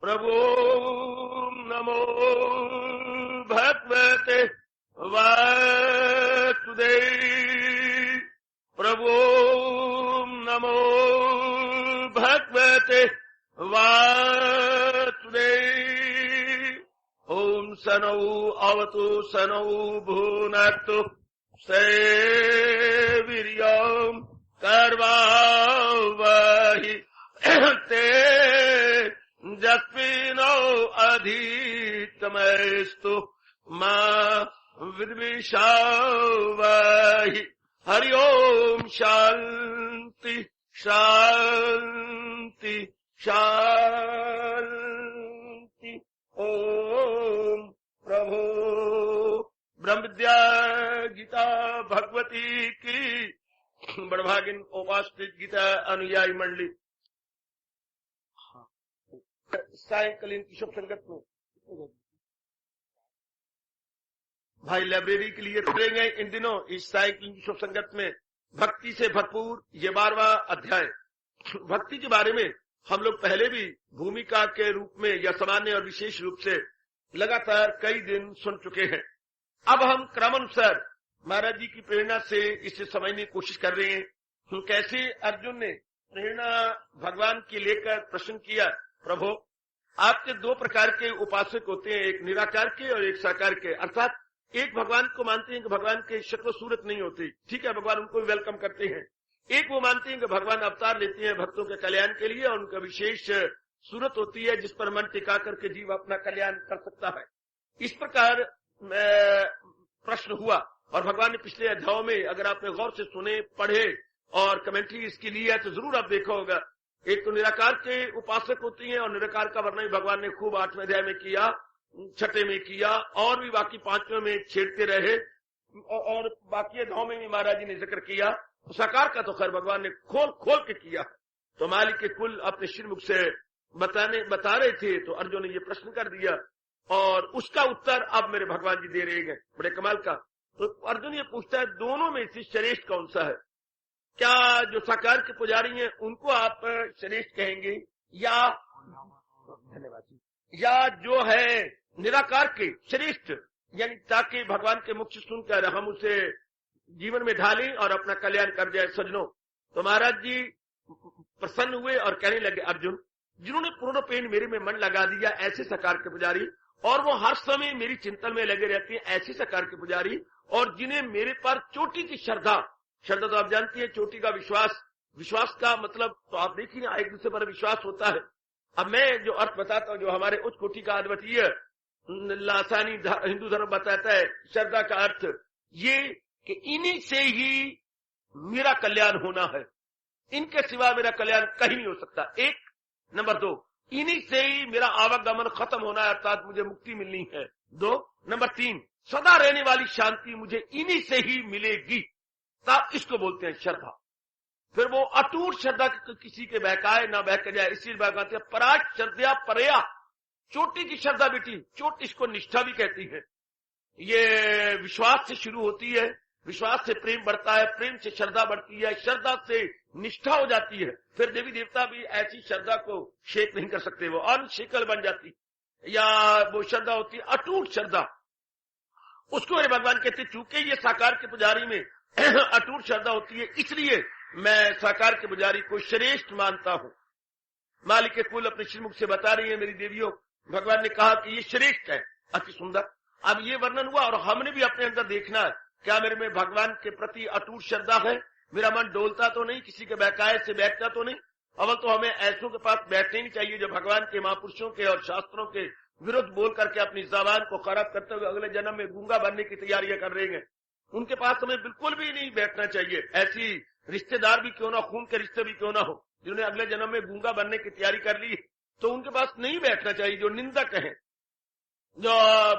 प्रभो नमो भगवते वासुदेव प्रभो नमो भगवते वासुदेव ओम सनौ अवतु सनौ भुनक्तु सेवीर्यं कर्वावहि तेजस्विनो अधितमस्तु मा विद्विषावहि हरि ओम शांति शांति शांति ओम प्रभु ब्रह्म विद्या गीता भगवती की बड़भागिन उपासित गीता अनुयायी मंडली सायकालीन की शुभ संगत में भाई लाइब्रेरी के लिए रुकेंगे इन दिनों। इस सायकालीन की शुभ संगत में भक्ति से भरपूर ये 12वां अध्याय। भक्ति के बारे में हम लोग पहले भी भूमिका के रूप में या सामान्य और विशेष रूप से लगातार कई दिन सुन चुके हैं। अब हम क्रमानुसार महाराज जी की प्रेरणा से इसे समझने की कोशिश कर रहे हैं। कैसे अर्जुन ने प्रेरणा भगवान की लेकर प्रश्न किया, प्रभु आपके 2 प्रकार के उपासक होते हैं, एक निराकार के और एक साकार के। अर्थात एक भगवान को मानते हैं कि भगवान के शक्ल सूरत नहीं होती, ठीक है, भगवान उनको भी वेलकम करते हैं। एक वो मानते हैं कि भगवान अवतार लेते हैं भक्तों के कल्याण के लिए और उनका विशेष सूरत होती है जिस पर मन टिका करके जीव अपना कल्याण कर सकता है। इस प्रकार प्रश्न हुआ और भगवान ने पिछले अध्यायों में अगर आपने गौर से सुने, पढ़े और कमेंट्री इसकी ली है तो जरूर आप देखा होगा। एक तो निराकार के उपासक होती हैं और निराकार का वर्णन भगवान ने खूब 8वें अध्याय में किया, 6ठे में किया और भी बाकी 5वें में छेड़ते रहे और बाकी अध्यायों में भी महाराज जी ने जिक्र किया। साकार का तो खैर भगवान ने खोल खोल के किया। तो मालिक के कुल अपने श्रीमुख से बता रहे थे तो अर्जुन ने ये प्रश्न कर दिया और उसका उत्तर अब मेरे भगवान जी दे रहे हैं, बड़े कमाल का। तो अर्जुन ये पूछता है दोनों में से श्रेष्ठ कौन सा है? क्या जो साकार के पुजारी हैं उनको आप श्रेष्ठ कहेंगे या धन्यवाद या जो है निराकार के श्रेष्ठ, यानी ताकि भगवान के मुख से सुनकर हम उसे जीवन में ढालें और अपना कल्याण कर जाए। सजनों, तो महाराज जी प्रसन्न हुए और कहने लगे, अर्जुन जिन्होंने पूर्णपेण मेरे में मन लगा दिया ऐसे साकार के पुजारी, और वो हर समय मेरी चिंतन में लगे रहते हैं ऐसे साकार के पुजारी, और जिन्हें मेरे पर चोटी की श्रद्धा तो आप जानती है चोटी का विश्वास का मतलब तो आप देखिए एक दूसरे पर विश्वास होता है। अब मैं जो अर्थ बताता हूं जो हमारे उच्च कोटि का अद्वितीय लासानी हिंदू धर्म बताता है श्रद्धा का अर्थ ये कि इन्हीं से ही मेरा कल्याण होना है, इनके सिवा मेरा कल्याण कहीं नहीं हो सकता। 1 नंबर 2 इन्हीं से ही मेरा आवागमन खत्म होना है अर्थात मुझे मुक्ति मिलनी है। 2 नंबर 3 सदा रहने वाली शांति मुझे इन्हीं से ही मिलेगी, तब इसको बोलते हैं श्रद्धा। फिर वो अटूट श्रद्धा किसी के बहकाए ना बहक जाए, इसलिए बहकाते हैं पराज श्रद्धा परया, चोटी की श्रद्धा बेटी, चोट इसको निष्ठा भी कहती है। ये विश्वास से शुरू होती है, विश्वास से प्रेम बढ़ता है, प्रेम से श्रद्धा बढ़ती है, श्रद्धा से निष्ठा हो जाती है। फिर देवी देवता भी ऐसी श्रद्धा को शेक नहीं कर सकते, वो अनशेकल बन जाती, या वो श्रद्धा होती है अटूट श्रद्धा। उसको मेरे भगवान कहते चूंकि ये साकार के पुजारी में अटूट श्रद्धा होती है इसलिए मैं साकार के पुजारी को श्रेष्ठ मानता हूं। मालिक के कुल अपने श्रीमुख से बता रही है मेरी देवियों, भगवान ने कहा कि ये श्रेष्ठ है, अति सुंदर। अब ये वर्णन हुआ और हमने भी अपने अंदर देखना है क्या मेरे में भगवान के प्रति अटूट श्रद्धा है, मेरा मन डोलता तो नहीं, किसी के बहकाए से बैठता तो नहीं। अवल तो हमें ऐसों के पास बैठने नहीं चाहिए जो भगवान के महापुरुषों के और शास्त्रों के विरुद्ध बोल करके अपनी जबान को खराब करते हुए अगले जन्म में गूंगा बनने की तैयारियां कर रहे हैं। उनके पास हमें बिल्कुल भी नहीं बैठना चाहिए। ऐसी रिश्तेदार भी क्यों ना, खून के रिश्ते भी क्यों ना हो, जिन्होंने अगले जन्म में गूंगा बनने की तैयारी कर ली, तो उनके पास नहीं बैठना चाहिए। जो निंदक हैं, जो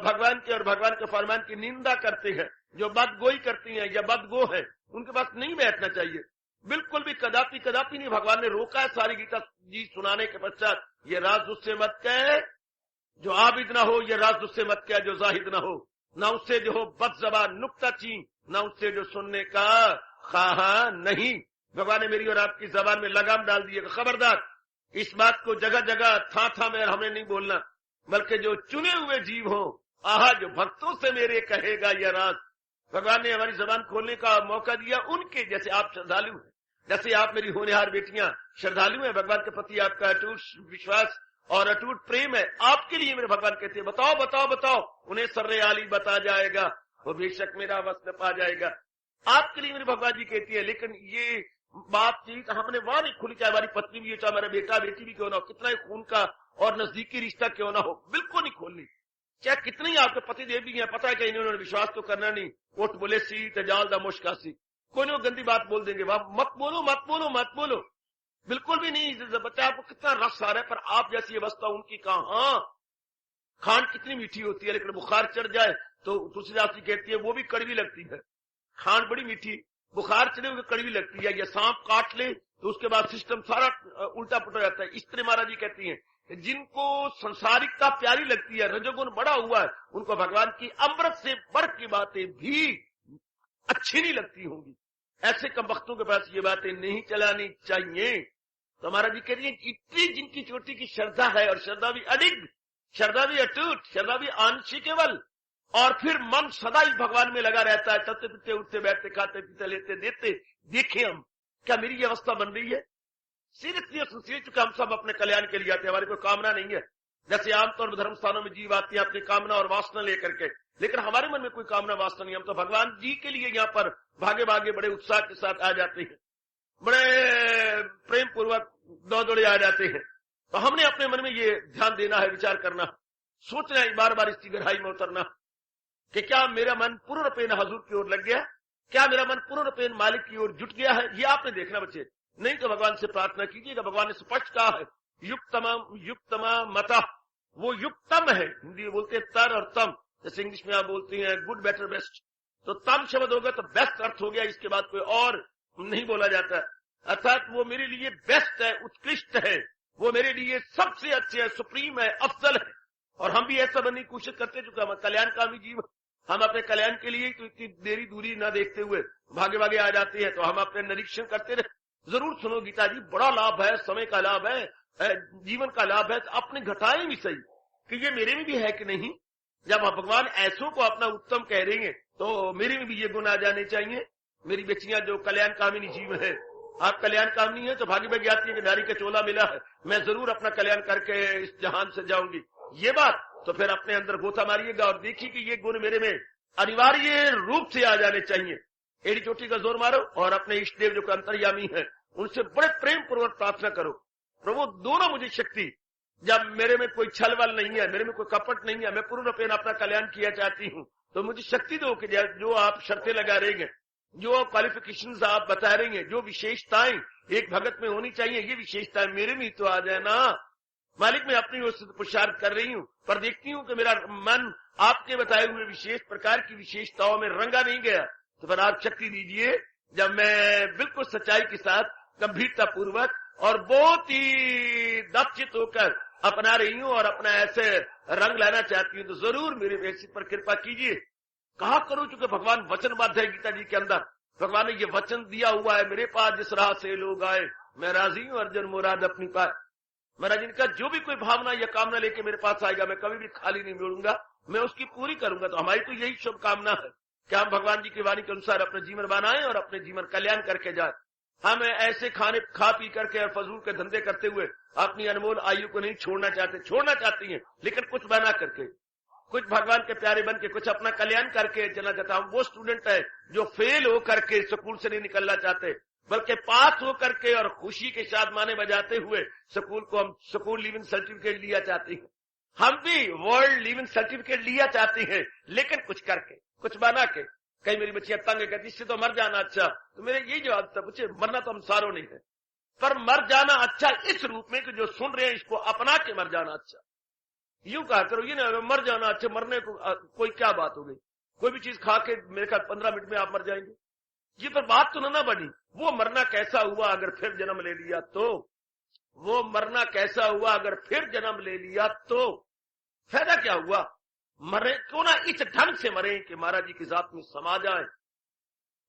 भगवान के और भगवान के फरमान की निंदा करते हैं, जो बदगोई करती हैं या बदगो है, उनके पास नहीं बैठना चाहिए बिल्कुल भी, कदापि कदापि नहीं। भगवान ने रोका है सारी गीता जी सुनाने के पश्चात, ये राज उससे मत कहे जो आबिद ना हो, ये राज उससे मत कहे जो जाहिद ना हो, ना उससे जो हो बद जबान नुक्ता चीन, ना उससे जो सुनने का खाहा नहीं। भगवान ने मेरी और आपकी जबान में लगाम डाल दी है, खबरदार इस बात को जगह जगह था में हमने नहीं बोलना, बल्कि जो चुने हुए जीव हो, आहा जो भक्तों से मेरे कहेगा यह राज। भगवान ने हमारी जबान खोलने का मौका दिया उनके जैसे आप श्रद्धालु हैं, जैसे आप मेरी होनहार बेटियां श्रद्धालु हैं, भगवान के प्रति आपका अटूट विश्वास और अटूट प्रेम है। आपके लिए मेरे भगवान कहते हैं बताओ बताओ बताओ, उन्हें सर्रे आली बता जाएगा, वो बेशक मेरा वस्त्र पा जाएगा। आपके लिए मेरे भगवान जी कहती है, लेकिन ये बातचीत हमने वहां नहीं खुली, चाहे हमारी पत्नी भी हो, चाहे हमारा बेटा बेटी भी क्यों ना हो, कितना ही खून का और नजदीकी रिश्ता क्यों ना हो, बिल्कुल नहीं खोलनी। चाहे कितने ही आपके पति देव भी हैं, पता है कि इन्होंने विश्वास तो करना नहीं, उठ बोले सी तजाल दा मुश्कासी, कोई नहीं गंदी बात बोल देंगे, वहां मत बोलो मत बोलो मत बोलो, बिल्कुल भी नहीं। बच्चा आपको कितना रस आ रहा है, पर आप जैसी अवस्था उनकी कहां। खांड कितनी मीठी होती है, लेकिन बुखार चढ़ जाए तो तुलसीदास जी कहती है वो भी कड़वी लगती है। खांड बड़ी मीठी, बुखार चढ़े हुए कड़वी लगती है। या सांप काट ले तो उसके बाद सिस्टम सारा उल्टा पुल्टा जाता है। इस तरह महाराज जी कहती है जिनको संसारिकता प्यारी लगती है, रजोगुण बड़ा हुआ है, उनको भगवान की अमृत से बढ़ की बातें भी अच्छी नहीं लगती होंगी। ऐसे कम वक्तों के पास ये बातें नहीं चलानी चाहिए। तो महाराज जी कह रही है इतनी जिनकी चोटी की श्रद्धा है, और श्रद्धा भी अडिग, श्रद्धा भी अटूट, श्रद्धा भी आंशिक केवल, और फिर मन सदा ही भगवान में लगा रहता है, चलते फिरते उठते बैठते खाते पीते लेते देते। देखें हम क्या मेरी ये अवस्था बन रही है। सीरियसली और सिंसियरली, चूंकि हम सब अपने कल्याण के लिए आते हैं, हमारी कोई कामना नहीं है। जैसे आमतौर पर धर्म स्थानों में जीव आती है अपनी कामना और वासना लेकर के, लेकिन हमारे मन में कोई कामना वासना नहीं। हम तो भगवान जी के लिए यहाँ पर भागे भागे बड़े उत्साह के साथ आ जाते हैं, बड़े प्रेम पूर्वक दौड़े आ जाते हैं। तो हमने अपने मन में ये ध्यान देना है, विचार करना, सोचना है, बार बार इसकी गहराई में उतरना कि क्या मेरा मन पूर्ण रूपेण हजूर की ओर लग गया, क्या मेरा मन पूर्ण रूपेण मालिक की ओर जुट गया है। ये आपने देखना बच्चे, नहीं तो भगवान से प्रार्थना कीजिएगा। भगवान ने स्पष्ट कहा है युक्तमा मता, वो युक्तम है। हिंदी में बोलते हैं तर और तम, जैसे इंग्लिश में आप बोलते हैं गुड बेटर बेस्ट, तो तम शब्द होगा तो बेस्ट अर्थ हो गया, इसके बाद कोई और नहीं बोला जाता। अर्थात वो मेरे लिए बेस्ट है, उत्कृष्ट है, वो मेरे लिए सबसे अच्छे है, सुप्रीम है, अफजल है। और हम भी ऐसा बनने की कोशिश करते हैं, चूंकि हम कल्याणकामी जीव, हम अपने कल्याण के लिए तो इतनी देरी दूरी न देखते हुए भागे भागे आ जाते हैं। तो हम अपने निरीक्षण करते रहे। जरूर सुनो गीता जी, बड़ा लाभ है, समय का लाभ है, जीवन का लाभ है, तो अपने घटाएं भी सही कि ये मेरे में भी है कि नहीं। जब भगवान ऐसों को अपना उत्तम कह देंगे तो मेरे में भी ये गुण आ जाने चाहिए। मेरी बच्चियां जो कल्याण कामिनी जीव है, आप कल्याण कामिनी है तो भागी भागी आती है कि नारी का चोला मिला है, मैं जरूर अपना कल्याण करके इस जहान से जाऊंगी, ये बात। तो फिर अपने अंदर गोता मारिएगा और देखिए कि ये गुण मेरे में अनिवार्य रूप से आ जाने चाहिए। एड़ी चोटी का जोर मारो और अपने इष्ट देव जो अंतर्यामी है उनसे बड़े प्रेम पूर्वक प्रार्थना करो, प्रभु दोनों मुझे शक्ति। जब मेरे में कोई छलवल नहीं है, मेरे में कोई कपट नहीं है, मैं पूर्ण रूपेण अपना कल्याण किया चाहती हूँ, तो मुझे शक्ति दो कि जो आप शर्तें लगा रहेंगे, जो क्वालिफिकेशंस आप बता रही हैं, जो विशेषताएं एक भगत में होनी चाहिए, ये विशेषताएं मेरे में तो आ जाए ना। मालिक मैं अपनी ओर से पुरुषार्थ कर रही हूँ, पर देखती हूँ कि मेरा मन आपके बताए हुए विशेष प्रकार की विशेषताओं में रंगा नहीं गया, तो फिर आप शक्ति दीजिए। जब मैं बिल्कुल सच्चाई के साथ गंभीरता पूर्वक और बहुत ही दक्षित होकर अपना रही हूँ और अपना ऐसे रंग लाना चाहती हूँ, तो जरूर मेरे वैसी पर कृपा कीजिए। कहा करो, चूंकि भगवान वचनबद्ध है गीता जी के अंदर, भगवान ने ये वचन दिया हुआ है, मेरे पास जिस राह से लोग आए मैं राजी हूँ, अर्जुन मुराद अपनी पाए। महाराज इनका जो भी कोई भावना या कामना लेके मेरे पास आएगा, मैं कभी भी खाली नहीं मोड़ूंगा, मैं उसकी पूरी करूंगा। तो हमारी तो यही शुभकामना है कि हम भगवान जी की वाणी के अनुसार अपने जीवन बनाएं और अपने जीवन कल्याण करके जाए। हम ऐसे खा पी करके और फजूल के धंधे करते हुए अपनी अनमोल आयु को नहीं छोड़ना चाहती हैं, लेकिन कुछ बना करके, कुछ भगवान के प्यारे बन के, कुछ अपना कल्याण करके चलना चाहता हूं। वो स्टूडेंट है जो फेल हो करके स्कूल से नहीं निकलना चाहते, बल्कि पास हो करके और खुशी के साथ माने बजाते हुए स्कूल को हम स्कूल लिविंग सर्टिफिकेट लिया चाहते हैं। हम भी वर्ल्ड लिविंग सर्टिफिकेट लिया चाहते हैं, लेकिन कुछ करके, कुछ बना के। कई मेरी बच्चियां तंग कहती इससे तो मर जाना अच्छा, तो मेरे यही जवाब था, बच्चे मरना तो हम सारों नहीं है, पर मर जाना अच्छा इस रूप में कि जो सुन रहे हैं इसको अपना के मर जाना अच्छा। यूं कहा करो, ये ना मर जाना अच्छा, मरने को कोई क्या बात हो गई, कोई भी चीज खा के मेरे ख्याल 15 मिनट में आप मर जाएंगे, ये पर बात तो ना बनी। वो मरना कैसा हुआ अगर फिर जन्म ले लिया तो, वो मरना कैसा हुआ अगर फिर जन्म ले लिया तो फायदा क्या हुआ। मरे क्यों ना इस ढंग से मरे कि महाराज जी की जात में समा जाए।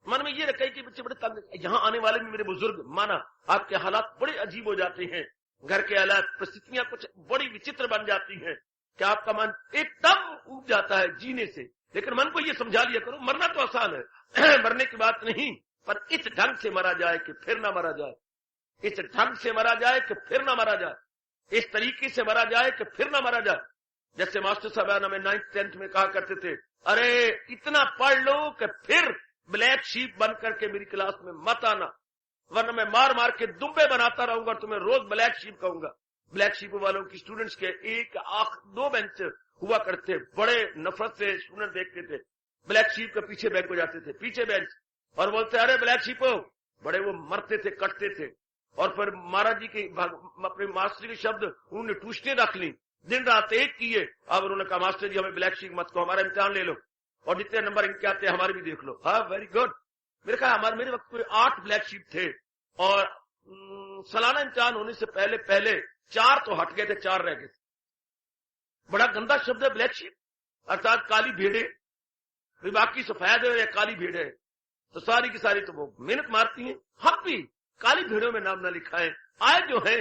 मन में ये रखे कि बच्चे बड़े तंग, यहाँ आने वाले भी मेरे बुजुर्ग, माना आपके हालात बड़े अजीब हो जाते हैं, घर के हालात, परिस्थितियां कुछ बड़ी विचित्र बन जाती हैं कि आपका मन एकदम उब जाता है जीने से। लेकिन मन को ये समझा लिया करो, मरना तो आसान है मरने की बात नहीं, पर इस ढंग से मरा जाए कि फिर ना मरा जाए, इस ढंग से मरा जाए कि फिर ना मरा जाए, इस तरीके से मरा जाए कि फिर ना मरा जाए। जैसे मास्टर साहब हमें 9th 10th में कहा करते थे, अरे इतना पढ़ लो कि फिर ब्लैक शीप बन करके मेरी क्लास में मत आना, वरना मैं मार मार के दुम्बे बनाता रहूंगा, तुम्हें रोज ब्लैक शीप कहूंगा। ब्लैक शीप वालों की स्टूडेंट्स के एक दो बेंच हुआ करते, बड़े नफरत से स्टूडेंट देखते थे, ब्लैक शीप के पीछे बेंच को जाते थे, पीछे बेंच, और बोलते अरे ब्लैक शीप हो, बड़े वो मरते थे, कटते थे। और फिर महाराज जी के अपने मास्टर के शब्द उन्होंने टूसने रख ली, दिन रात एक किए। अब उन्होंने कहा मास्टर जी हमें ब्लैक शीप मत कहो, हमारा इम्तिहान ले लो और जितने नंबर इनके आते हैं हमारे भी देख लो। हाँ वेरी गुड। मेरे कहा मेरे वक्त कोई 8 ब्लैक शीप थे और सालाना इम्तिहान होने से पहले 4 तो हट गए थे, 4 रह गए थे। बड़ा गंदा शब्द है ब्लैक शीप, अर्थात काली भेड़े, बाकी सफेद है या काली भेड़े है, तो सारी की सारी तो वो मेहनत मारती हैं। हम भी काली भेड़ों में नाम ना लिखाएं, आए जो है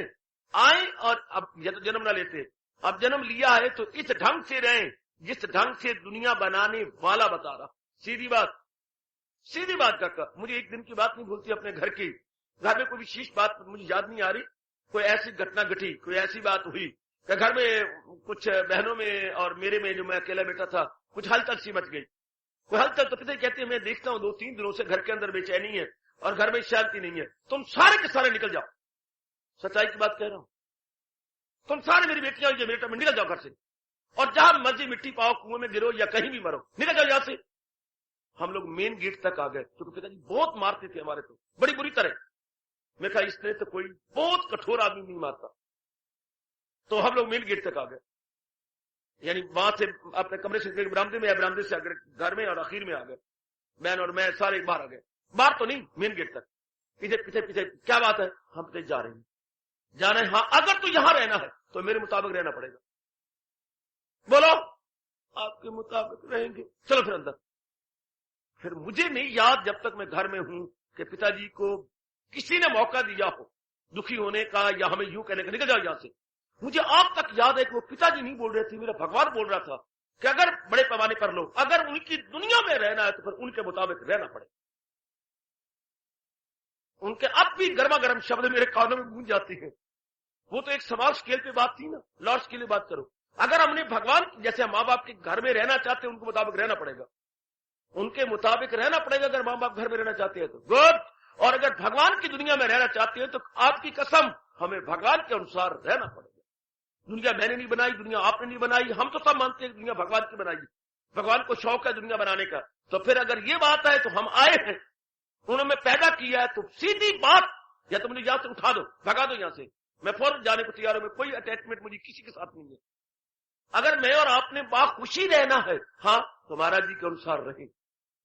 आए, और अब या तो जन्म ना लेते, अब जन्म लिया है तो इस ढंग से रहें जिस ढंग से दुनिया बनाने वाला बता रहा। सीधी बात काका, मुझे एक दिन की बात नहीं भूलती अपने घर की। घर में कोई विशेष बात मुझे याद नहीं आ रही, कोई ऐसी घटना घटी, कोई ऐसी बात हुई कि घर में कुछ बहनों में और मेरे में, जो मैं अकेला बेटा था, कुछ हलचल सी मच गई। कोई हलचल तो पिता कहते हैं मैं देखता हूं 2-3 दिनों से घर के अंदर बेचैनी है और घर में शांति नहीं है, तुम सारे के सारे निकल जाओ। सच्चाई की बात कह रहा हूं, तुम सारे मेरी बेटियां और बेटा में निकल जाओ घर से, और जहां मर्जी मिट्टी पाओ, कुएं में गिरो या कहीं भी मरो, निकल जाओ यहां से। हम लोग मेन गेट तक आ गए, क्योंकि पिताजी बहुत मारते थे हमारे, तो बड़ी बुरी तरह। मैं कहा इसने तो कोई बहुत कठोर आदमी नहीं मारता। तो हम लोग मेन गेट तक आ गए, यानी वहां से अपने कमरे से बरामदे में या बरामदे से आगे घर में, और आखिर में आ गए बहन और मैं, सारे बाहर आ गए। बाहर तो नहीं, मेन गेट तक। पीछे क्या बात है, हम तो जा रहे हैं, जाना है। हाँ अगर तू यहां रहना है तो मेरे मुताबिक रहना पड़ेगा। बोलो आपके मुताबिक रहेंगे, चलो फिर अंदर। फिर मुझे नहीं याद जब तक मैं घर में हूं कि पिताजी को किसी ने मौका दिया हो दुखी होने का या हमें यूं कहने का निकल जाओ यहां से। मुझे आज तक याद है कि वो पिताजी नहीं बोल रहे थे, मेरा भगवान बोल रहा था कि अगर बड़े पैमाने पर लो, अगर उनकी दुनिया में रहना है तो फिर उनके मुताबिक रहना पड़ेगा। उनके अब भी गर्मा गर्म शब्द मेरे कानों में गूंज जाती है। वो तो एक समाज स्केल पे बात थी ना, लार्ज स्केल पे बात करो। अगर हमने भगवान जैसे माँ बाप के घर में रहना चाहते हैं, उनके मुताबिक रहना पड़ेगा, उनके मुताबिक रहना पड़ेगा। अगर माँ बाप घर में रहना चाहते हैं तो गुड, और अगर भगवान की दुनिया में रहना चाहते हैं तो आपकी कसम हमें भगवान के अनुसार रहना पड़ेगा। दुनिया मैंने नहीं बनाई, दुनिया आपने नहीं बनाई, हम तो सब मानते हैं दुनिया भगवान की बनाई, भगवान को शौक है दुनिया बनाने का। तो फिर अगर ये बात है तो हम आए हैं, उन्होंने पैदा किया है, तो सीधी बात, या तो मुझे यहां से उठा दो, भगा दो यहां से, मैं फौरन जाने को तैयार हूं, मैं कोई अटैचमेंट मुझे किसी के साथ नहीं है। अगर मैं और आपने बाखुशी रहना है, हाँ तो महाराज जी के अनुसार रहे।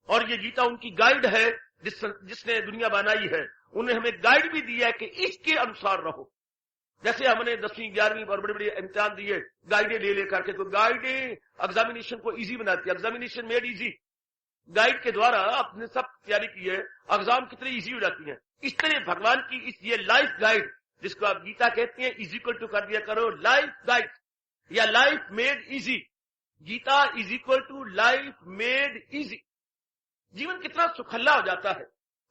और ये गीता उनकी गाइड है, जिसने दुनिया बनाई है, उन्हें हमें गाइड भी दिया है कि इसके अनुसार रहो। जैसे हमने 10वीं 11वीं और बड़े बड़े इम्तिहान दिए गाइडें ले लेकर के, तो गाइडें एग्जामिनेशन को इजी बनाती है, एग्जामिनेशन मेड इजी। गाइड के द्वारा आपने सब तैयारी की है, एग्जाम कितनी इजी हो जाती है। इस तरह भगवान की ये लाइफ गाइड, जिसको आप गीता कहते हैं, इज इक्वल टू कर दिया करो लाइफ गाइड या life made easy. Gita is equal to life made easy. जीवन कितना सुखल्ला हो जाता है,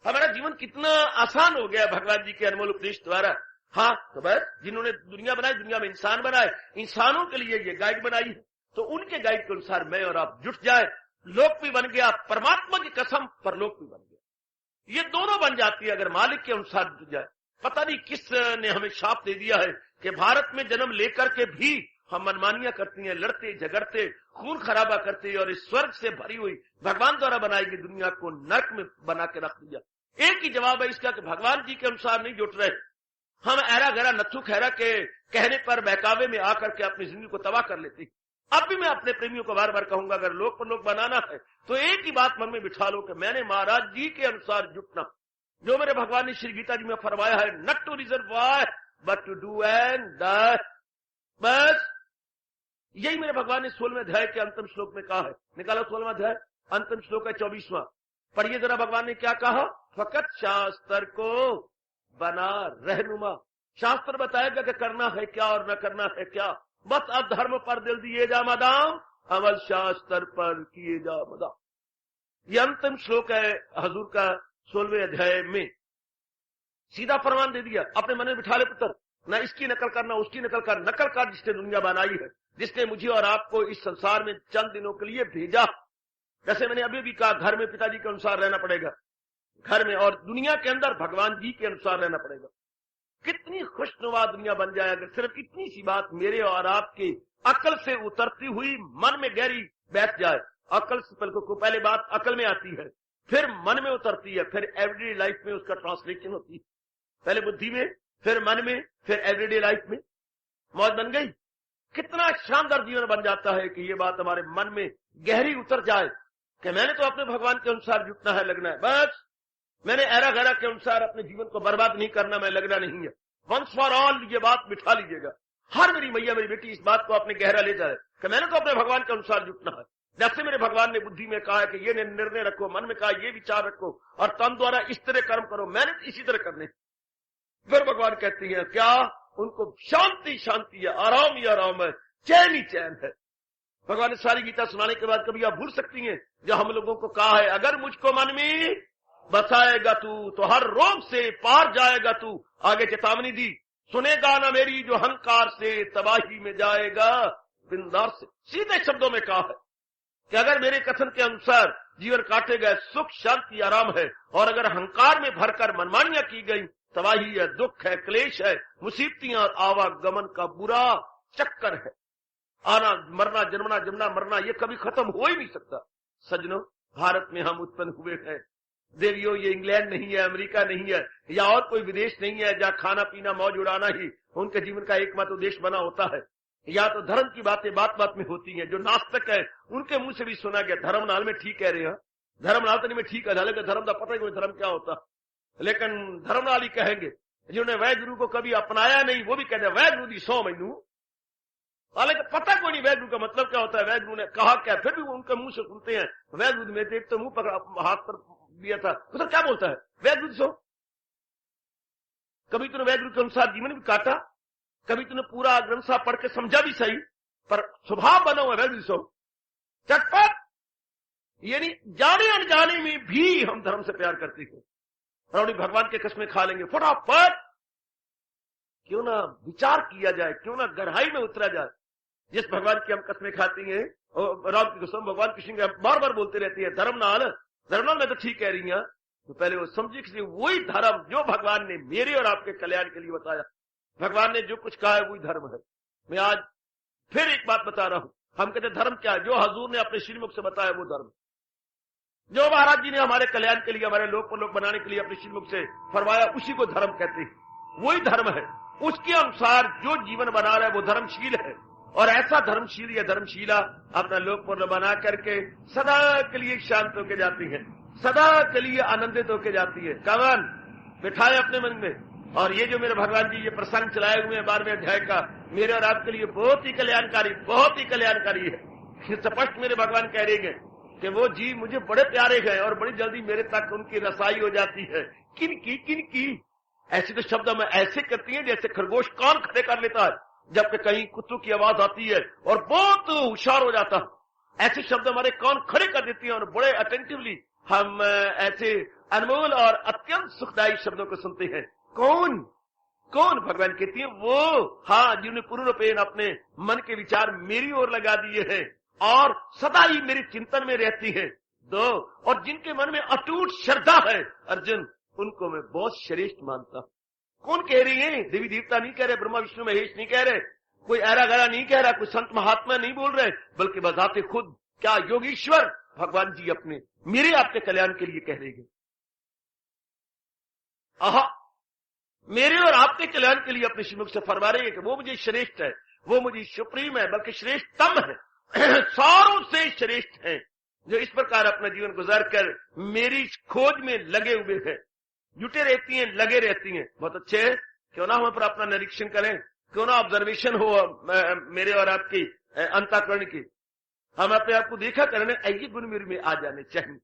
हमारा जीवन कितना आसान हो गया भगवान जी के अनमोल उपदेश द्वारा। हाँ तो बस जिन्होंने दुनिया बनाई, दुनिया में इंसान बनाए, इंसानों के लिए ये गाइड बनाई है, तो उनके गाइड के अनुसार मैं और आप जुट जाए, लोक भी बन गया, परमात्मा की कसम परलोक भी बन गया। ये दोनों बन जाती है अगर मालिक के अनुसार जुट जाए। पता नहीं किस ने हमें शाप दे दिया है कि भारत में जन्म लेकर के भी हम मनमानियां करती हैं, लड़ते झगड़ते, खून खराबा करते, और इस स्वर्ग से भरी हुई भगवान द्वारा बनाई गई दुनिया को नरक में बना के रख दिया। एक ही जवाब है इसका कि भगवान जी के अनुसार नहीं जुट रहे, हम ऐरा गहरा नथु खैरा के कहने पर बहकावे में आकर के अपनी जिंदगी को तबाह कर लेते। अब भी मैं अपने प्रेमियों को बार बार कहूंगा, अगर लोक पर लोक बनाना है तो एक ही बात मन में बिठा लो कि मैंने महाराज जी के अनुसार जुटना, जो मेरे भगवान ने श्री गीता जी में फरमाया है, not to reserve why but to do and die. बस यही मेरे भगवान ने 16वें अध्याय के अंतिम श्लोक में कहा है। निकालो 16वां अध्याय, अंतिम श्लोक है 24वां। पढ़िए जरा भगवान ने क्या कहा, फकत शास्त्र को बना रहनुमा। शास्त्र बताएगा कि करना है क्या और न करना है क्या। बस अधर्म पर दिल दिए जा मदाम, अमल शास्त्र पर किए जा मदाम। ये अंतिम श्लोक है हजूर का 16वें अध्याय में। सीधा फरमान दे दिया, अपने मन में बिठा ले पुत्र, न इसकी नकल कर न उसकी नकल कर। नकल कर जिसने दुनिया बनाई है, जिसने मुझे और आपको इस संसार में चंद दिनों के लिए भेजा। जैसे मैंने अभी भी कहा, घर में पिताजी के अनुसार रहना पड़ेगा, घर में, और दुनिया के अंदर भगवान जी के अनुसार रहना पड़ेगा। कितनी खुशनुमा दुनिया बन जाए अगर सिर्फ इतनी सी बात मेरे और आपके अकल से उतरती हुई मन में गहरी बैठ जाए। अकल से पहले बात अकल में आती है, फिर मन में उतरती है, फिर एवरीडे लाइफ में उसका ट्रांसलेशन होती है। पहले बुद्धि में, फिर मन में, फिर एवरीडे लाइफ में मौज बन गई। कितना शानदार जीवन बन जाता है कि ये बात हमारे मन में गहरी उतर जाए कि मैंने तो अपने भगवान के अनुसार जुटना है, लगना है। बस मैंने ऐरा गैरा के अनुसार अपने जीवन को बर्बाद नहीं करना, मैं लगना नहीं है। वंस फॉर ऑल ये बात बिठा लीजिएगा। हर मेरी मैया मेरी बेटी इस बात को अपने गहरा ले जाए कि मैंने तो अपने भगवान के अनुसार जुटना है। जैसे मेरे भगवान ने बुद्धि में कहा है कि ये निर्णय रखो, मन में कहा ये विचार रखो और तन द्वारा इस तरह कर्म करो, मैंने इसी तरह करने। फिर भगवान कहती है क्या? उनको शांति शांति है, आराम ही आराम है, चैन ही चैन है। भगवान ने सारी गीता सुनाने के बाद कभी आप भूल सकती हैं जो हम लोगों को कहा है, अगर मुझको मन में बसाएगा तू तो हर रोग से पार जाएगा तू। आगे चेतावनी दी, सुनेगा ना मेरी जो अहंकार से तबाही में जाएगा बिंदार से। सीधे शब्दों में कहा है कि अगर मेरे कथन के अनुसार जीवन काटेगा, सुख शांति आराम है, और अगर अहंकार में भरकर मनमानियां की गई, तबाही है, दुख है, क्लेश है, मुसीबतियां और आवागमन का बुरा चक्कर है। आना मरना, जन्मना जमना मरना, ये कभी खत्म हो ही नहीं सकता। सज्जनों, भारत में हम उत्पन्न हुए हैं। देवियों, ये इंग्लैंड नहीं है, अमेरिका नहीं है, या और कोई विदेश नहीं है जहां खाना पीना मौज उड़ाना ही उनके जीवन का एकमात्र उद्देश्य बना होता है। या तो धर्म की बातें बात बात में होती हैं। जो नास्तिक है उनके मुंह से भी सुना गया, धर्म नाल में ठीक कह रहे हैं, धर्म नाल तो में ठीक है, हालांकि धर्म का पता ही कोई धर्म क्या होता, लेकिन धर्म नाल ही कहेंगे। जिन्होंने वह गुरु को कभी अपनाया नहीं वो भी कहते वह गुरु दी 100 मैनू, हालांकि पता कोई नहीं वह गुरु का मतलब क्या होता है, वह गुरु ने कहा क्या, फिर भी वो उनके मुंह से सुनते हैं वह गुरु में। एक तो मुंह पकड़ा, हाथ पर दिया था, मतलब क्या बोलता है वह गुरु सो। कभी तूने वह गुरु के अनुसार जीवन भी काटा, कभी तूने पूरा ग्रंथ साहब पढ़ के समझा भी सही, पर स्वभाव बना हुआ वह गुरु सो चटपट। यानी जाने अनजाने में भी हम धर्म से प्यार करते हैं और भगवान के कसमें खा लेंगे फटाफट। क्यों ना विचार किया जाए, क्यों ना गहराई में उतरा जाए। जिस भगवान की हम कसमें खाती हैं, राम की कसम भगवान कृष्ण बार बार बोलते रहती है, धर्म नाल मैं तो ठीक कह रही हूं, तो पहले वो समझे कि वही धर्म जो भगवान ने मेरे और आपके कल्याण के लिए बताया। भगवान ने जो कुछ कहा है वही धर्म है। मैं आज फिर एक बात बता रहा हूं, हम कहते धर्म क्या है? जो हजूर ने अपने श्रीमुख से बताया वो धर्म, जो महाराज जी ने हमारे कल्याण के लिए, हमारे लोक परलोक बनाने के लिए अपने श्रीमुख से फरमाया, उसी को धर्म कहते हैं। वही धर्म है, उसके अनुसार जो जीवन बना रहा है वो धर्मशील है। और ऐसा धर्मशील या धर्मशीला अपना लोक परलोक बना करके सदा के लिए शांत होकर जाती है, सदा के लिए आनंदित होकर जाती है। कवन बिठाए अपने मन में। और ये जो मेरे भगवान जी ये प्रसंग चलाए हुए हैं 12वें अध्याय का, मेरे और आपके लिए बहुत ही कल्याणकारी, बहुत ही कल्याणकारी है। स्पष्ट मेरे भगवान कह रहे हैं कि वो जी मुझे बड़े प्यारे हैं और बड़ी जल्दी मेरे तक उनकी रसाई हो जाती है। किन की ऐसे तो शब्द हमें ऐसे करती हैं जैसे खरगोश कान खड़े कर लेता है जबकि कहीं कुत्तों की आवाज आती है और बहुत होशियार हो जाता है। ऐसे शब्द हमारे कान खड़े कर देती हैं और बड़े अटेंटिवली हम ऐसे अनमोल और अत्यंत सुखदायी शब्दों को सुनते हैं। कौन भगवान कहती है वो, हाँ, जिन्होंने पूर्ण रूपेण अपने मन के विचार मेरी ओर लगा दिए हैं और सदा ही मेरे चिंतन में रहती है। दो, और जिनके मन में अटूट श्रद्धा है अर्जुन, उनको मैं बहुत श्रेष्ठ मानता हूं। कौन कह रही है? देवी देवता नहीं कह रहे, ब्रह्मा विष्णु महेश नहीं कह रहे, कोई ऐरा गैरा नहीं कह रहा, कोई संत महात्मा नहीं बोल रहे, बल्कि बजाते खुद क्या योगीश्वर भगवान जी अपने मेरे आपके कल्याण के लिए कह रहे हैं। आहा, मेरे और आपके कल्याण के लिए अपने श्रीमुख से फरमा रहे हैं कि वो मुझे श्रेष्ठ है, वो मुझे सुप्रीम है, बल्कि श्रेष्ठतम है, सारों से श्रेष्ठ है, जो इस प्रकार अपना जीवन गुजार कर मेरी खोज में लगे हुए हैं, जुटे रहती हैं, लगे रहती हैं। बहुत अच्छे, क्यों ना हम पर अपना निरीक्षण करें, क्यों ना ऑब्जर्वेशन हो मेरे और आपकी अंतःकरण की। हम अपने आप को देखा करें, ऐसे गुण मेरे में आ जाने चाहिए।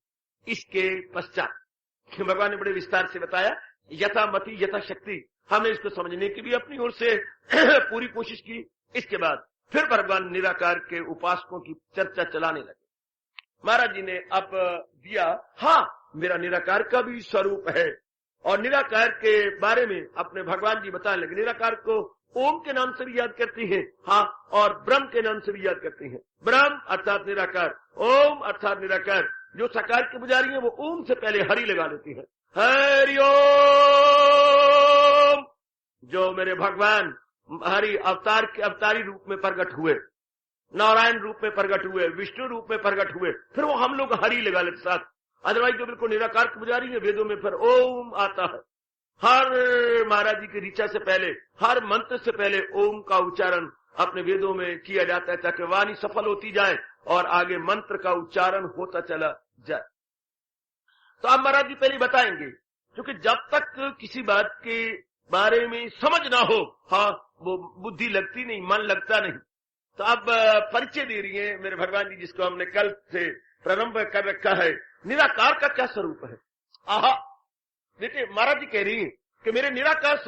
इसके पश्चात भगवान ने बड़े विस्तार से बताया, यथा मति यथा शक्ति, हमने इसको समझने की भी अपनी ओर से पूरी कोशिश की। इसके बाद फिर भगवान निराकार के उपासकों की चर्चा चलाने लगे। महाराज जी ने अब दिया, हाँ मेरा निराकार का भी स्वरूप है, और निराकार के बारे में अपने भगवान जी बताने लगे। निराकार को ओम के नाम से भी याद करती हैं, हाँ, और ब्रह्म के नाम से भी याद करती हैं। ब्रह्म अर्थात निराकार, ओम अर्थात निराकार। जो साकार के पुजारी हैं वो ओम से पहले हरि लगा लेती हैं। हरि ओम। जो मेरे भगवान हरि अवतार के अवतारी रूप में प्रकट हुए, नारायण रूप में प्रकट हुए, विष्णु रूप में प्रकट हुए, फिर वो हम लोग हरि लगा लेते साथ। अदरवाइज जो बिल्कुल निराकार के पुजारी है, वेदों में फिर ओम आता है। हर महाराज जी की ऋचा से पहले, हर मंत्र से पहले ओम का उच्चारण अपने वेदों में किया जाता है, ताकि वाणी सफल होती जाए और आगे मंत्र का उच्चारण होता चला जाए। तो आप महाराज जी पहले बताएंगे, क्योंकि जब तक किसी बात के बारे में समझ ना हो, हाँ, वो बुद्धि लगती नहीं, मन लगता नहीं। तो अब परिचय दे रही है मेरे भगवान जी, जिसको हमने कल से प्रारंभ कर रखा है। निराकार का क्या स्वरूप है? आहा, देखिए महाराज जी कह रही है कि मेरे निराकार